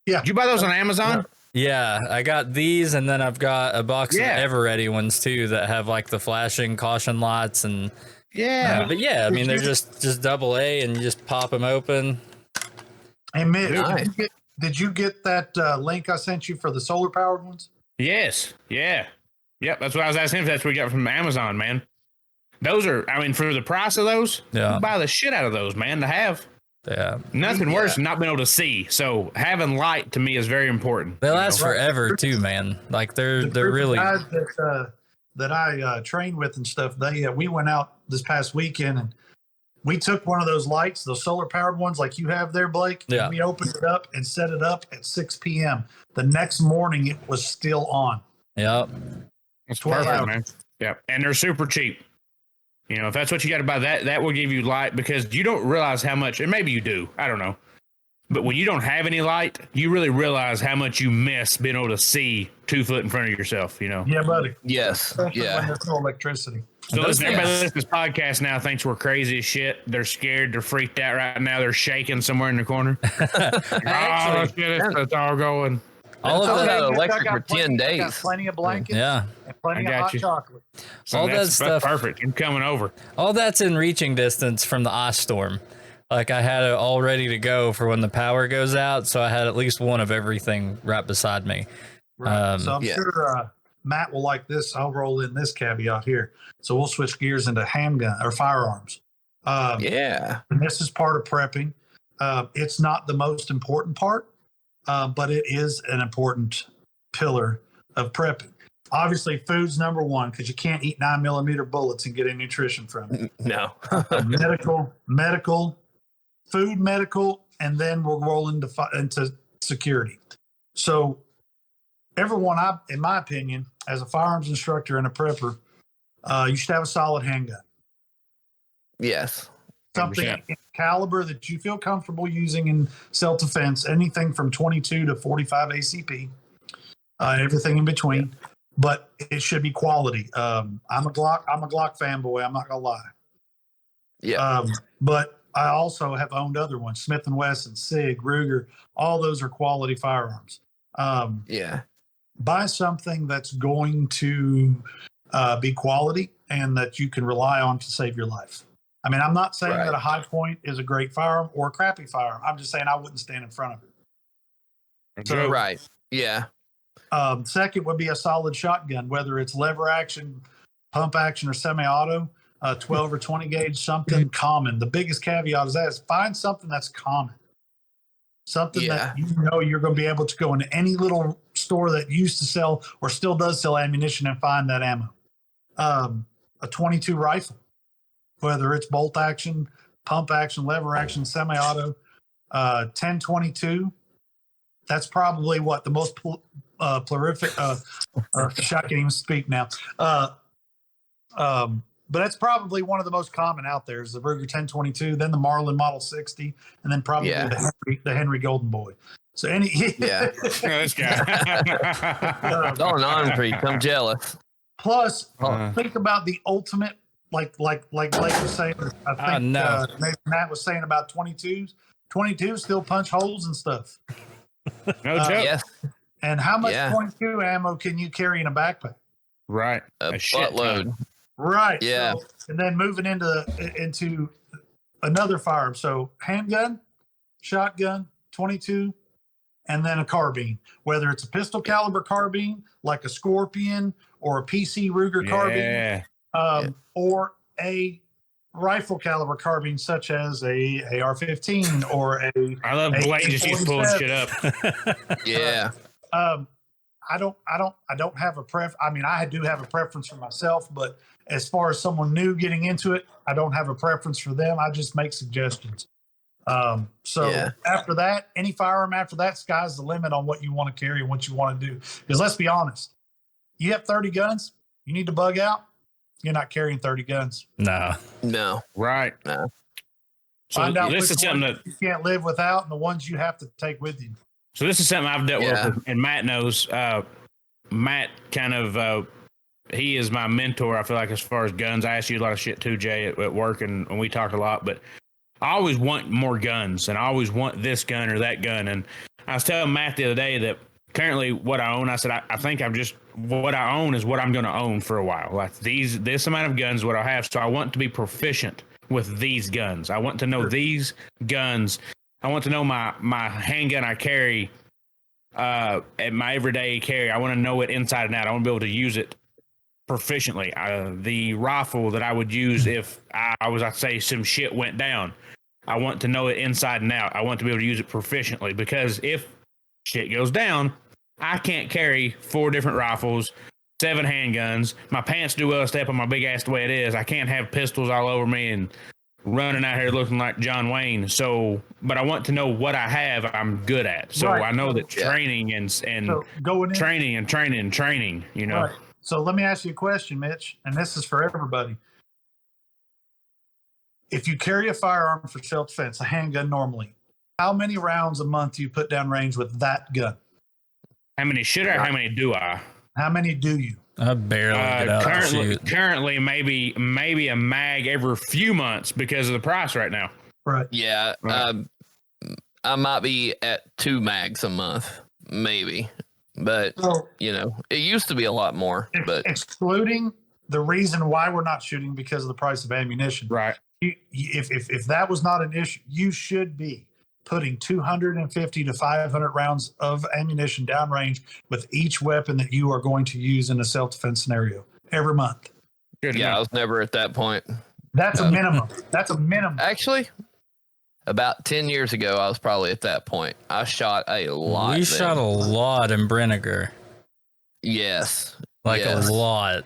Yeah. Did you buy those on Amazon? Yeah, I got these, and then I've got a box Yeah. of Ever-Ready ones too that have like the flashing caution lights and. Yeah. But yeah, I mean they're just double A, and you just pop them open. Hey, Mitch, Nice. did you get that link I sent you for the solar powered ones? Yes. Yeah. Yep. That's what I was asking if that's what we got from Amazon, man. Those are, I mean, for the price of those, Yeah. you buy the shit out of those, man, to have. Yeah, Nothing worse than not being able to see. So having light to me is very important. they last Right. forever too, man. Like they're The group of really. guys that I trained with and stuff. We went out this past weekend and we took one of those lights, those solar powered ones like you have there, Blake. Yeah. And we opened it up and set it up at 6 p.m. The next morning, it was still on. Yep. It's 12 perfect, hours. man. Yep. And they're super cheap. You know, if that's what you got to buy, that will give you light because you don't realize how much, and maybe you do, I don't know. But when you don't have any light, you really realize how much you miss being able to see 2 foot in front of yourself, you know? Yeah, buddy. Yes. Especially when Yeah. there's no electricity. So Those listen, everybody things- listening to this podcast now thinks we're crazy as shit. They're scared. They're freaked out right now. They're shaking somewhere in the corner. Actually, shit, it's all going. All That's of okay. that. electric for 10 I got days. plenty of blankets Yeah. and plenty I of got hot you. chocolate. So All that that's stuff- perfect. I'm coming over. All that's in reaching distance from the ice storm. Like I had it all ready to go for when the power goes out, so I had at least one of everything right beside me. Right. So I'm yeah. sure Matt will like this. I'll roll in this caveat here. So we'll switch gears into handgun or firearms. Yeah. And this is part of prepping. It's not the most important part, but it is an important pillar of prepping. Obviously, food's number one because you can't eat 9mm bullets and get any nutrition from it. No. medical, food, medical, and then we'll roll into security. So, everyone, in my opinion, as a firearms instructor and a prepper, you should have a solid handgun. Yes. Something 100%. in caliber that you feel comfortable using in self-defense, anything from 22 to 45 ACP, everything in between, but it should be quality. I'm a Glock fanboy. I'm not gonna lie. Yeah. But I also have owned other ones, Smith & Wesson, SIG, Ruger, all those are quality firearms. Yeah. Buy something that's going to be quality and that you can rely on to save your life. I mean, I'm not saying Right. that a high point is a great firearm or a crappy firearm. I'm just saying I wouldn't stand in front of it. So, Right. Yeah. Second would be a solid shotgun, whether it's lever action, pump action, or semi-auto, 12 or 20 gauge, something common. The biggest caveat is that is find something that's common. Something that you know you're going to be able to go into any little store that used to sell or still does sell ammunition and find that ammo. A 22 rifle, whether it's bolt action, pump action, lever action, semi-auto, 10-22. That's probably what the most prolific. Or I can't even speak now. But that's probably one of the most common out there is the Ruger 1022, then the Marlin Model 60, and then probably the Henry Golden Boy. So Yeah. This guy. Going on for you. I'm jealous. Plus, think about the ultimate, like Blake was saying. I think no. maybe Matt was saying about 22s. 22 still punch holes and stuff. No joke. Yes, And how much Yeah. 22 ammo can you carry in a backpack? Right. a shit buttload. ton. Right. Yeah. So, and then moving into another firearm. So handgun, shotgun, 22, and then a carbine. Whether it's a pistol caliber carbine, like a Scorpion or a PC Ruger carbine, Yeah. or a rifle caliber carbine, such as a AR-15 or a. I love Blake just keeps pulling shit up. Yeah, I don't have a I mean, I do have a preference for myself, but as far as someone new getting into it, I don't have a preference for them. I just make suggestions. So Yeah. after that, any firearm after that, sky's the limit on what you want to carry and what you want to do. Because let's be honest, you have 30 guns, you need to bug out, you're not carrying 30 guns. No. no, Right. no. So Find out this which is something ones that you can't live without and the ones you have to take with you. So this is something I've dealt Yeah. with, and Matt knows. Matt kind of he is my mentor. I feel like as far as guns, I ask you a lot of shit too, Jay, at work, and we talk a lot. But I always want more guns, and I always want this gun or that gun. And I was telling Matt the other day that currently what I own, I said I think I'm just what I own is what I'm going to own for a while. Like this amount of guns, what I have. So I want to be proficient with these guns. I want to know these guns. I want to know my handgun I carry at my everyday carry. I want to know it inside and out. I want to be able to use it proficiently. The rifle that I would use if I was, I'd say, some shit went down, I want to know it inside and out. I want to be able to use it proficiently, because if shit goes down, I can't carry 4 different rifles, 7 handguns. My pants do well step on my big ass the way it is. I can't have pistols all over me and running out here looking like John Wayne. So, but I want to know what I have I'm good at. So Right. I know that Yeah. training and So going in, training, you know. Right. So let me ask you a question, Mitch, and this is for everybody. If you carry a firearm for self-defense, a handgun normally, how many rounds a month do you put down range with that gun? How many should I? How many do I? How many do you? I barely get out and shoot. Currently, maybe a mag every few months because of the price right now. Right. Yeah, Right. I might be at 2 mags a month, maybe, but So it used to be a lot more. But excluding the reason why we're not shooting because of the price of ammunition. Right. If that was not an issue, you should be putting 250 to 500 rounds of ammunition downrange with each weapon that you are going to use in a self-defense scenario every month. Good yeah, I enough. was never at that point. That's a minimum. That's a minimum. Actually, about 10 years ago, I was probably at that point. I shot a lot. We then. shot a lot in Brenniger. Yes. Like Yes. a lot.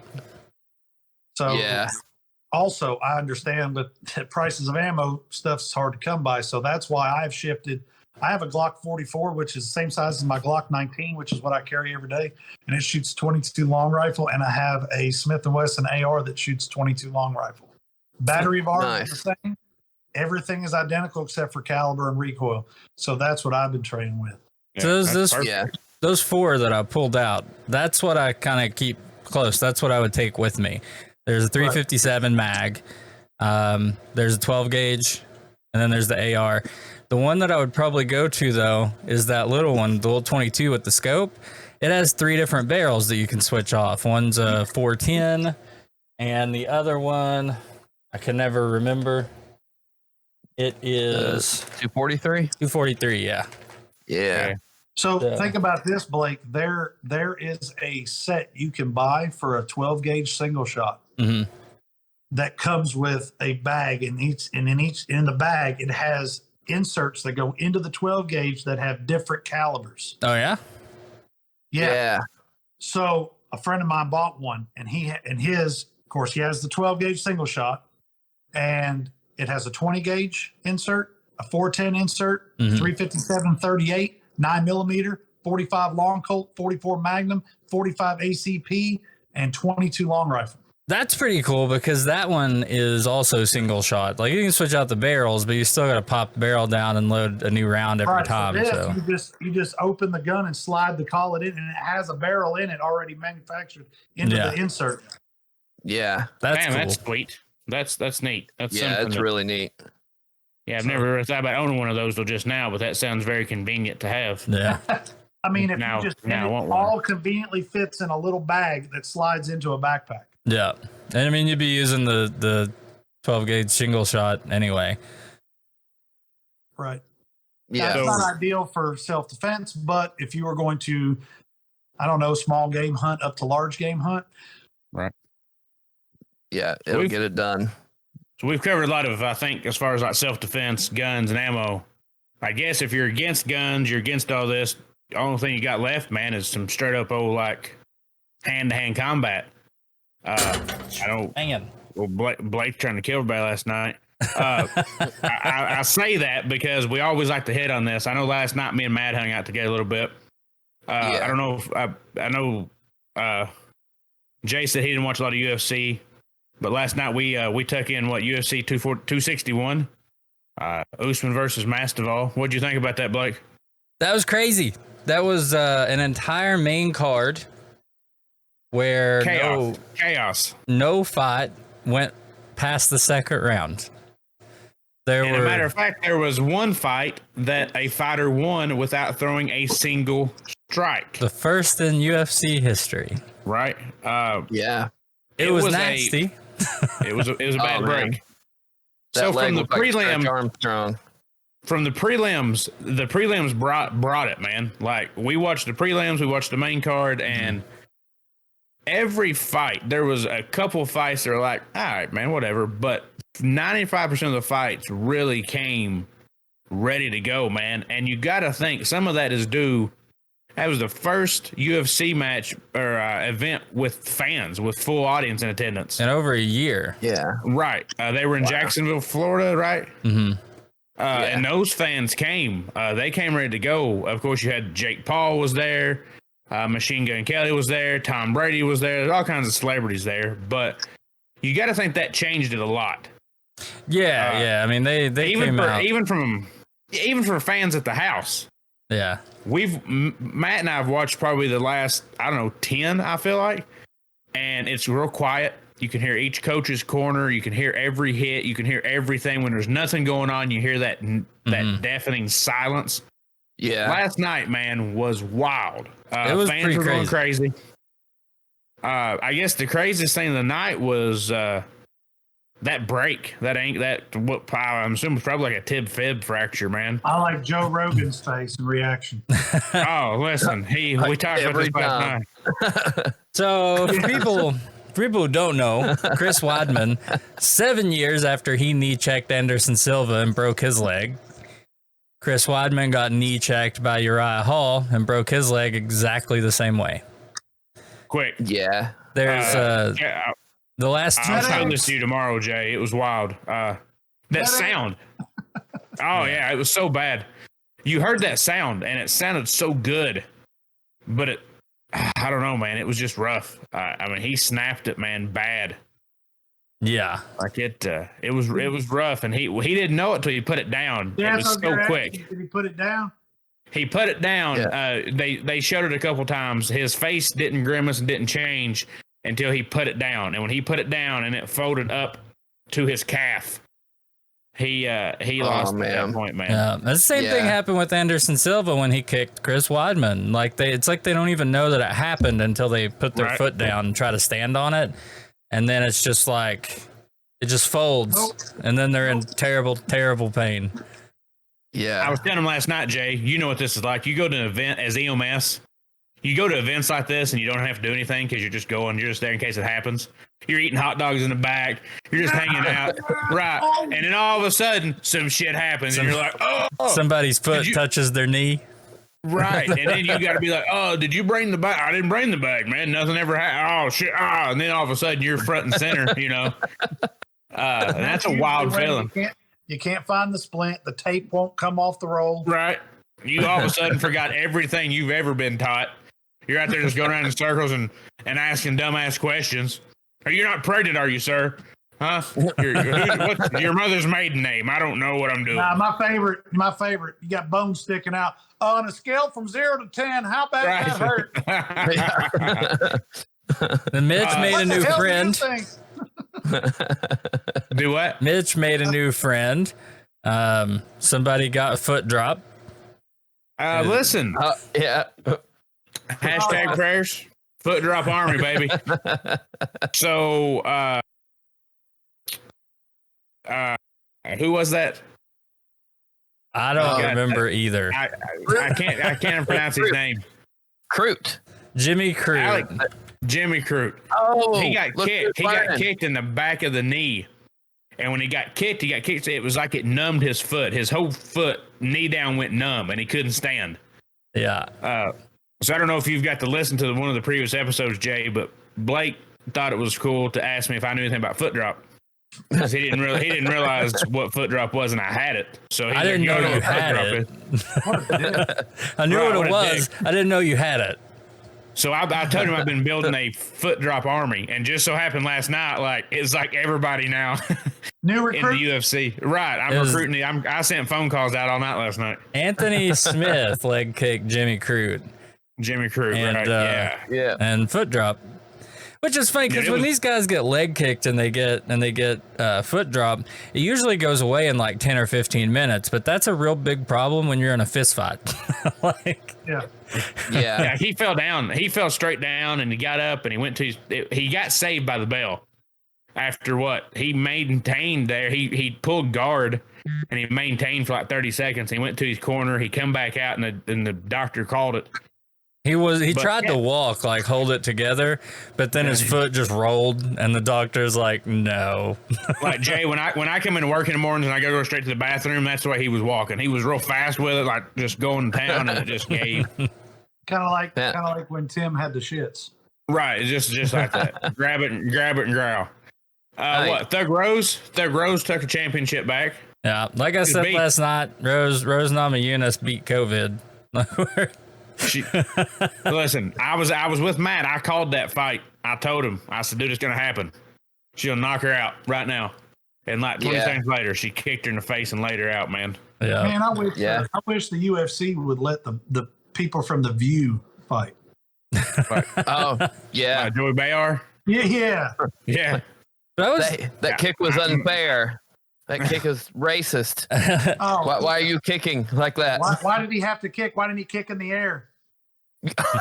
So Yeah. also, I understand, but the prices of ammo stuff's hard to come by. So that's why I've shifted. I have a Glock 44, which is the same size as my Glock 19, which is what I carry every day, and it shoots 22 long rifle. And I have a Smith & Wesson AR that shoots 22 long rifle. Battery bar Nice. is the same. Everything is identical except for caliber and recoil. So that's what I've been training with. Yeah, So that's this- perfect. Yeah. Those 4 that I pulled out, that's what I kind of keep close. That's what I would take with me. There's a 357 mag. There's a 12 gauge, and then there's the AR. The one that I would probably go to, though, is that little one, the little 22 with the scope. It has 3 different barrels that you can switch off. One's a 410, and the other one, I can never remember. It is 243? 243, yeah. Yeah. Okay. So Yeah. think about this, Blake. There is a set you can buy for a 12 gauge single shot hmm that comes with a bag, and in the bag it has inserts that go into the 12 gauge that have different calibers. Oh, yeah? Yeah. So a friend of mine bought one, and of course, he has the 12 gauge single shot, and it has a 20 gauge insert, a 410 insert, Mhm. 357 38, 9mm, 45 long Colt, 44 Magnum, 45 ACP, and 22 long rifle. That's pretty cool because that one is also single shot. Like you can switch out the barrels, but you still got to pop the barrel down and load a new round every Right, time. so So this, you just open the gun and slide the collet in, and it has a barrel in it already manufactured into Yeah. the insert. Yeah. that's Damn, cool. that's sweet. That's neat. That's Yeah. something It's that- really neat. Yeah, I've never really thought about owning one of those till just now, but that sounds very convenient to have. Yeah. I mean, if Now- you just now I it want one. all conveniently fits in a little bag that slides into a backpack. Yeah. And I mean, you'd be using the 12 gauge single shot anyway. Right. Yeah. That's not ideal for self-defense, but if you were going to, I don't know, small game hunt up to large game hunt. Yeah, it'll We've- get it done. So we've covered a lot of, I think, as far as like self-defense, guns, and ammo. I guess if you're against guns, you're against all this. The only thing you got left, man, is some straight up old like hand-to-hand combat. I don't. Man. Well, Blake's trying to kill everybody last night. I say that because we always like to hit on this. I know last night me and Matt hung out together a little bit. I don't know if I know Jay said he didn't watch a lot of UFC, but last night we took in UFC 261, Usman versus Masvidal. What'd you think about that, Blake? That was crazy. That was an entire main card where Chaos. no fight went past the second round. As a matter of fact, there was one fight that a fighter won without throwing a single strike. the first in UFC history. Right? Yeah. It was nasty. It was a bad man. break. That So leg from the looked like Stretch prelim, Armstrong. from the prelims brought it, man. Like we watched the prelims, we watched the main card, and every fight there was a couple fights that are like, all right, man, whatever. But 95% of the fights really came ready to go, man. And you got to think some of that is due. That was the first UFC match or event with fans, with full audience in attendance. In over a year. Yeah. Right. They were in Jacksonville, Florida, right? Mm-hmm. And those fans came. They came ready to go. Of course, you had Jake Paul was there. Machine Gun Kelly was there. Tom Brady was there. There's all kinds of celebrities there. But you got to think that changed it a lot. Yeah. I mean, they came out. Even for fans at the house. Yeah. Matt and I have watched probably the last, 10, I feel like. And it's real quiet. You can hear each coach's corner. You can hear every hit. You can hear everything. When there's nothing going on, you hear that deafening silence. Yeah. Last night, man, was wild. It was fans pretty were going crazy. I guess the craziest thing of the night was that break. I'm assuming it's probably like a tib fib fracture, man. I like Joe Rogan's face and reaction. Oh, listen, we talked about this last night. So for people who don't know, Chris Weidman, 7 years after he knee checked Anderson Silva and broke his leg, Chris Weidman got knee checked by Uriah Hall and broke his leg exactly the same way. Quick. Yeah. There's the last two I'll show times. this to you tomorrow, Jay. It was wild. That sound. Oh, yeah, it was so bad. You heard that sound, and it sounded so good. But I don't know, man. It was just rough. I mean, he snapped it, man, bad. Yeah. Like it was rough, and he didn't know it till he put it down. Yeah, it was so quick. Did he put it down? He put it down. Yeah. They showed it a couple times. His face didn't grimace and didn't change until he put it down. And when he put it down and it folded up to his calf, he lost at that point, man. Yeah, the same thing happened with Anderson Silva when he kicked Chris Weidman. It's like they don't even know that it happened until they put their foot down and try to stand on it, and then it's just like it just folds, and then they're in terrible, terrible pain. Yeah. I was telling him last night, Jay, you know what this is like. You go to an event as EMS. You go to events like this and you don't have to do anything because you're just there in case it happens. You're eating hot dogs in the back. You're just hanging out. Right. And then all of a sudden, some shit happens and you're like, oh. Somebody's foot touches their knee. Right. And then you got to be like, oh, did you bring the bag? I didn't bring the bag, man. Nothing ever happened. Oh, shit. And then all of a sudden, you're front and center, you know. And that's a wild feeling. You can't find the splint. The tape won't come off the roll. Right. You all of a sudden forgot everything you've ever been taught. You're out there just going around in circles and asking dumbass questions. Are you not pregnant, are you, sir? Huh? What's your mother's maiden name? I don't know what I'm doing. Nah, my favorite. You got bones sticking out. On a scale from 0 to 10, how bad did that hurt? And Mitch made a new friend. Do what? Mitch made a new friend Somebody got a foot drop. Listen. Yeah. Hashtag prayers. Foot drop army, baby. So, who was that? I don't remember either. I can't pronounce his name. Crute. Jimmy Crute. Jimmy Crute. Oh, He got kicked. He got kicked in the back of the knee. And when he got kicked, it was like it numbed his foot. His whole foot, knee down, went numb, and he couldn't stand. Yeah. So I don't know if you've got to listen to one of the previous episodes, Jay, but Blake thought it was cool to ask me if I knew anything about foot drop. Because he didn't realize what foot drop was, and I had it. So I didn't know you had it. I knew what it was. I didn't know you had it. So I told him I've been building a foot drop army, and just so happened last night, it's like everybody now New recruit in the UFC. Right, I'm recruiting. I sent phone calls out all night last night. Anthony Smith leg kicked Jimmy Crute. Jimmy Crute, And, right? Yeah. And foot drop. Which is funny because when these guys get leg kicked and they get foot drop, it usually goes away in like 10 or 15 minutes. But that's a real big problem when you're in a fist fight. Yeah. He fell down. He fell straight down, and he got up, and he went to he got saved by the bell. After what he maintained there, he pulled guard, and he maintained for like 30 seconds. He went to his corner. He come back out, and the doctor called it. He tried to walk, like hold it together, but then his foot just rolled, and the doctor's like, no. Like Jay, when I come into work in the mornings and I go straight to the bathroom, that's the way he was walking. He was real fast with it, like just going to town, and it just gave. kind of like when Tim had the shits. Right, just like that. grab it and growl. What Thug Rose took a championship back. Yeah, like I said last night, Rose Namajunas beat COVID. Listen, I was with Matt. I called that fight. I told him. I said, dude, it's gonna happen. She'll knock her out right now. And like 20 seconds later, she kicked her in the face and laid her out, man. Yeah. Man, I wish the UFC would let the people from The View fight. Joey Bayar. Yeah. That kick was unfair. That kick is racist. Why are you kicking like that? Why did he have to kick? Why didn't he kick in the air?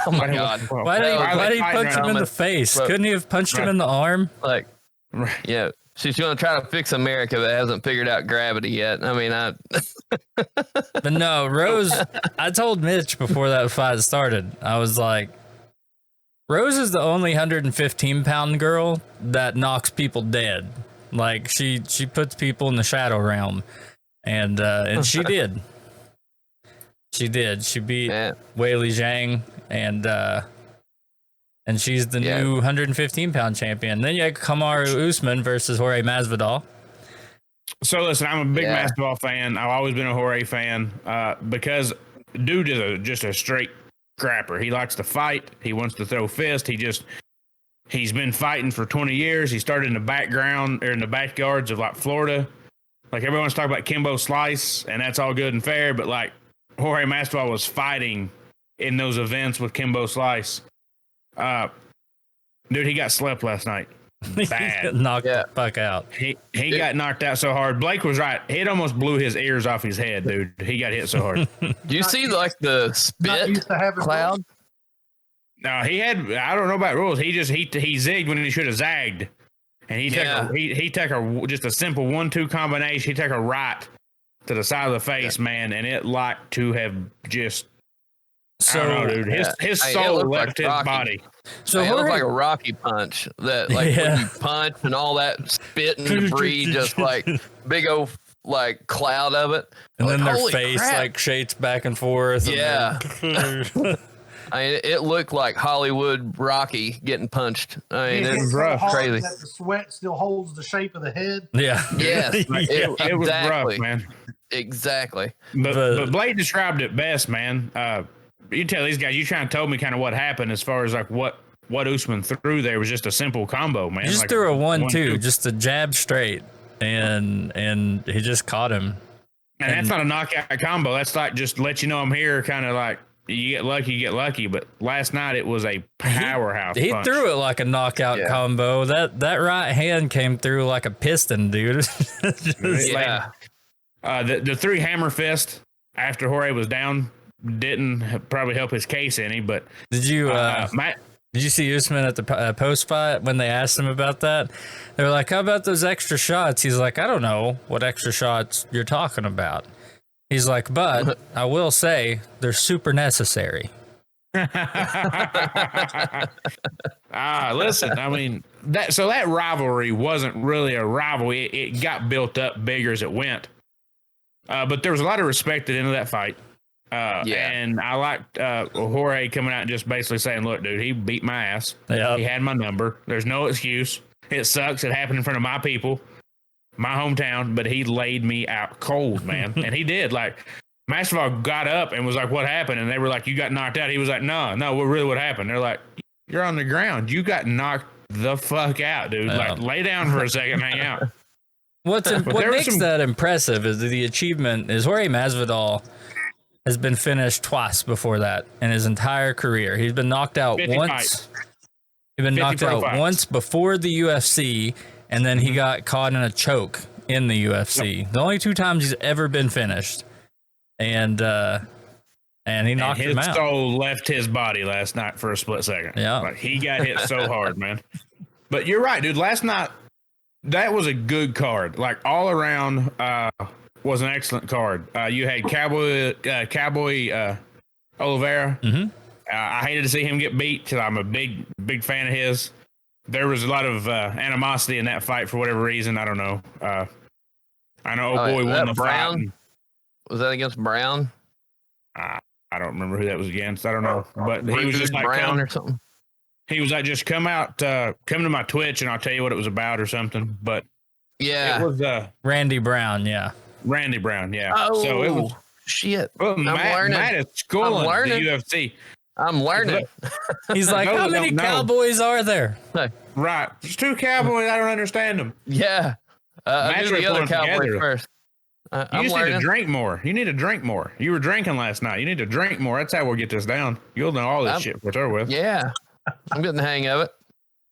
Oh my God! Why did he punch him in the face? Couldn't he have punched him in the arm? Yeah. She's going to try to fix America, but hasn't figured out gravity yet. I mean, But no, Rose. I told Mitch before that fight started. I was like, Rose is the only 115-pound girl that knocks people dead. Like she puts people in the shadow realm, and she did. She did. She beat Weili Zhang, and she's the new 115-pound champion. Then you had Kamaru Usman versus Jorge Masvidal. So listen, I'm a big Masvidal fan. I've always been a Jorge fan because dude is just a straight scrapper. He likes to fight. He wants to throw fists. He's been fighting for 20 years. He started in the background or in the backyards of like Florida. Like everyone's talking about Kimbo Slice, and that's all good and fair, but like Jorge Masvidal was fighting in those events with Kimbo Slice. Dude, he got slept last night. Bad. Knocked the fuck out. He got knocked out so hard. Blake was right. It almost blew his ears off his head, dude. He got hit so hard. Do you see like the spit cloud? No, he had. I don't know about rules. He zigged when he should have zagged, and he took just a simple 1-2 combination. He took a right to the side of the face, man, and it liked to have just. So, I don't know, dude. His soul left his body. So it looked like a Rocky punch. That when you punch and all that spit and debris, just like big old like cloud of it, and then their face like shakes back and forth. Yeah. I mean, it looked like Hollywood Rocky getting punched. I mean, it's rough, crazy. That the sweat still holds the shape of the head. Yeah. Yes. It was rough, man. Exactly. But Blade described it best, man. You tell these guys, you trying to tell me kind of what happened as far as like what Usman threw there was just a simple combo, man. He just threw a 1-2, just a jab straight, and he just caught him. And that's not a knockout combo. That's like just let you know I'm here, kind of like. You get lucky, but last night it was a powerhouse. He punch. threw it like a knockout combo. That right hand came through like a piston, dude. The three hammer fist after Jorge was down didn't probably help his case any, but did you did you see Usman at the post fight when they asked him about that? They were like, "How about those extra shots?" He's like, "I don't know what extra shots you're talking about." He's like, "But I will say they're super necessary." Listen, I mean that rivalry wasn't really a rivalry. It got built up bigger as it went. But there was a lot of respect into that fight. And I liked Jorge coming out and just basically saying, "Look, dude, he beat my ass. Yep. He had my number. There's no excuse. It sucks. It happened in front of my people, my hometown, but he laid me out cold, man." And he did. Like, Masvidal got up and was like, "What happened?" And they were like, "You got knocked out." He was like, No, what happened?" They're like, "You're on the ground. You got knocked the fuck out, dude. Like, lay down for a second, hang out." What makes that impressive is the achievement is Jorge Masvidal has been finished twice before that in his entire career. He's been knocked out once. Fights. He's been knocked out fights. once before the UFC, and then he got caught in a choke in the UFC. Yep. The only two times he's ever been finished. And he knocked him out. His soul left his body last night for a split second. Yeah. Like, he got hit so hard, man. But you're right, dude. Last night, that was a good card. Like, all around, was an excellent card. You had Cowboy Oliveira. Mm-hmm. I hated to see him get beat because I'm a big fan of his. There was a lot of animosity in that fight for whatever reason. I don't know. I know boy won the Brown? fight. Was that against Brown? I don't remember who that was against. I don't know. But he was just like, Brown or something. He was like, "Just come to my Twitch and I'll tell you what it was about," or something. But yeah, it was Randy Brown. Yeah. Randy Brown, yeah. Oh, so it was shit. Well, Matt is schooling the UFC. I'm learning. He's like, "How many Cowboys are there?" Right. There's two Cowboys. I don't understand them. Yeah. I knew the other Cowboys first. You just need to drink more. You need to drink more. You were drinking last night. You need to drink more. That's how we'll get this down. You'll know all this shit we're there with. Yeah. I'm getting the hang of it.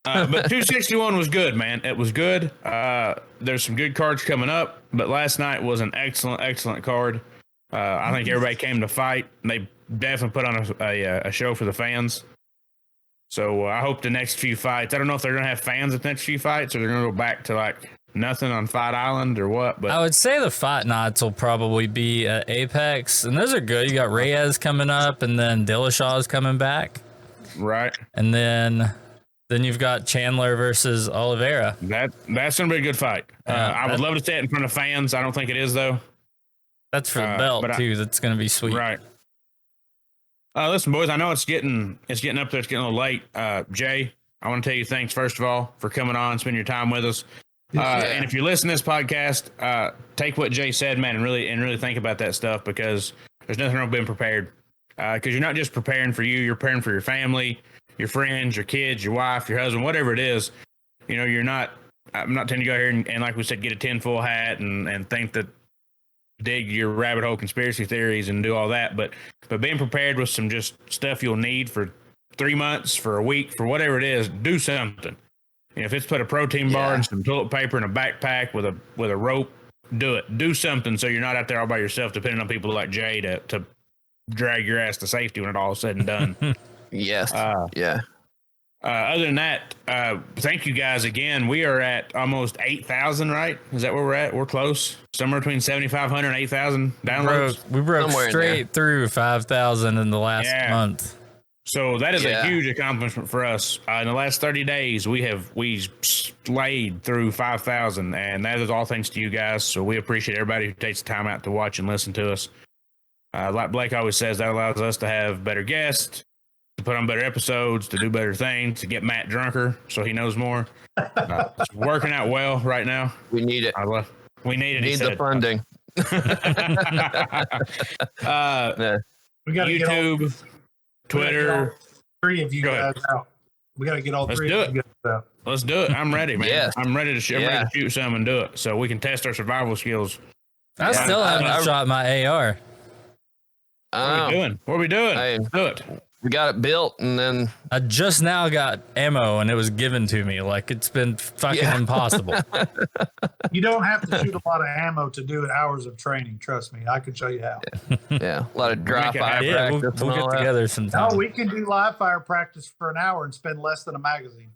But 261 was good, man. It was good. There's some good cards coming up, but last night was an excellent card. I think everybody came to fight. They definitely put on a show for the fans. So I hope the next few fights, I don't know if they're going to have fans at the next few fights or they're going to go back to like nothing on Fight Island or what. But I would say the fight nights will probably be at Apex, and those are good. You got Reyes coming up, and then Dillashaw's coming back. Right. And then you've got Chandler versus Oliveira. That's going to be a good fight. I would love to see it in front of fans. I don't think it is, though. That's for the belt, too. That's going to be sweet. Right. Listen, boys, I know it's getting up there. It's getting a little late. Jay, I want to tell you thanks, first of all, for coming on and spending your time with us. And if you're listening to this podcast, take what Jay said, man, and really think about that stuff, because there's nothing wrong with being prepared. Because you're not just preparing for you, you're preparing for your family, your friends, your kids, your wife, your husband, whatever it is. You know, I'm not telling you to go here and like we said, get a tinfoil hat and think that dig your rabbit hole conspiracy theories and do all that. But being prepared with some just stuff you'll need for 3 months, for a week, for whatever it is, do something. You know, if it's put a protein bar and some toilet paper in a backpack with a rope, do it. Do something so you're not out there all by yourself, depending on people like Jay to drag your ass to safety when it all is said and done. Yes. Yeah. Other than that, thank you guys again. We are at almost 8,000, right? Is that where we're at? We're close. Somewhere between 7,500 and 8,000 downloads. We broke straight through 5,000 in the last month. So that is a huge accomplishment for us. In the last 30 days, we slayed through 5,000, and that is all thanks to you guys. So we appreciate everybody who takes the time out to watch and listen to us. Like Blake always says, that allows us to have better guests, to put on better episodes, to do better things, to get Matt drunker so he knows more. It's working out well right now. We need it. We need it. Need the funding. We got YouTube, Twitter. Three of you guys out. We got to get all three of you guys out. Let's do it. I'm ready, man. Yes. I'm ready to shoot some and do it so we can test our survival skills. I still haven't shot my AR. What are we doing? Let's do it. We got it built, and then I just now got ammo, and it was given to me. Like, it's been fucking impossible. You don't have to shoot a lot of ammo to do hours of training. Trust me, I can show you how. a lot of dry Make it fire happen. Yeah, we'll practice. and get all that. together sometime. Oh, we can do live fire practice for an hour and spend less than a magazine.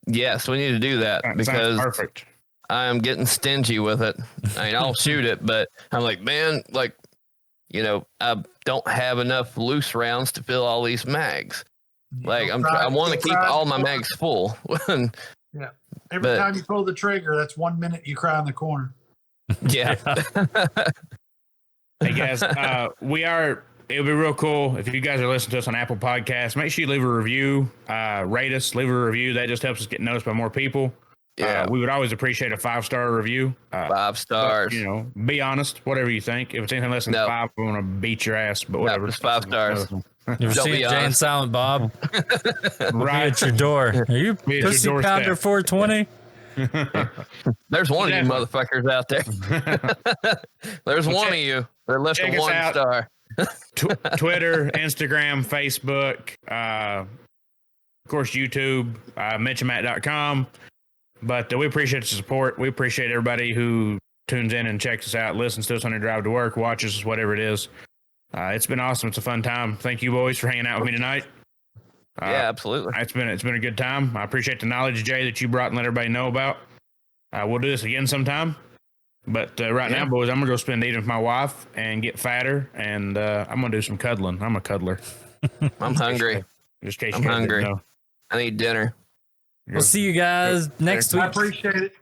Yes, we need to do that Sounds because perfect. I'm getting stingy with it. I mean, I'll shoot it, but I'm like, man, like, I don't have enough loose rounds to fill all these mags. Like, I want to keep all my mags full. Every but- time you pull the trigger, that's 1 minute you cry in the corner. Yeah. Hey guys, it'll be real cool if you guys are listening to us on Apple Podcasts. Make sure you leave a review, rate us, leave a review. That just helps us get noticed by more people. Yeah. We would always appreciate a 5-star review. 5 stars. But, be honest, whatever you think. If it's anything less than No. 5, we're going to beat your ass. But whatever. just 5 stars. You ever Don't seen be Jay and honest. Silent Bob? Right. At your door. Are you Be at your pussy doorstep. pounder 420? There's one of you Definitely. motherfuckers out there. There's one of you that left check a us 1 out. star. Twitter, Instagram, Facebook, of course, YouTube, mitchandmatt.com. But we appreciate the support. We appreciate everybody who tunes in and checks us out, listens to us on their drive to work, watches us, whatever it is. It's been awesome. It's a fun time. Thank you, boys, for hanging out with me tonight. Yeah, absolutely. It's been a good time. I appreciate the knowledge, Jay, that you brought and let everybody know about. We'll do this again sometime. But right now, boys, I'm going to go spend eating with my wife and get fatter, and I'm going to do some cuddling. I'm a cuddler. I'm hungry. Just in case I'm you guys hungry. didn't know. I need dinner. We'll see you guys next I week. appreciate it.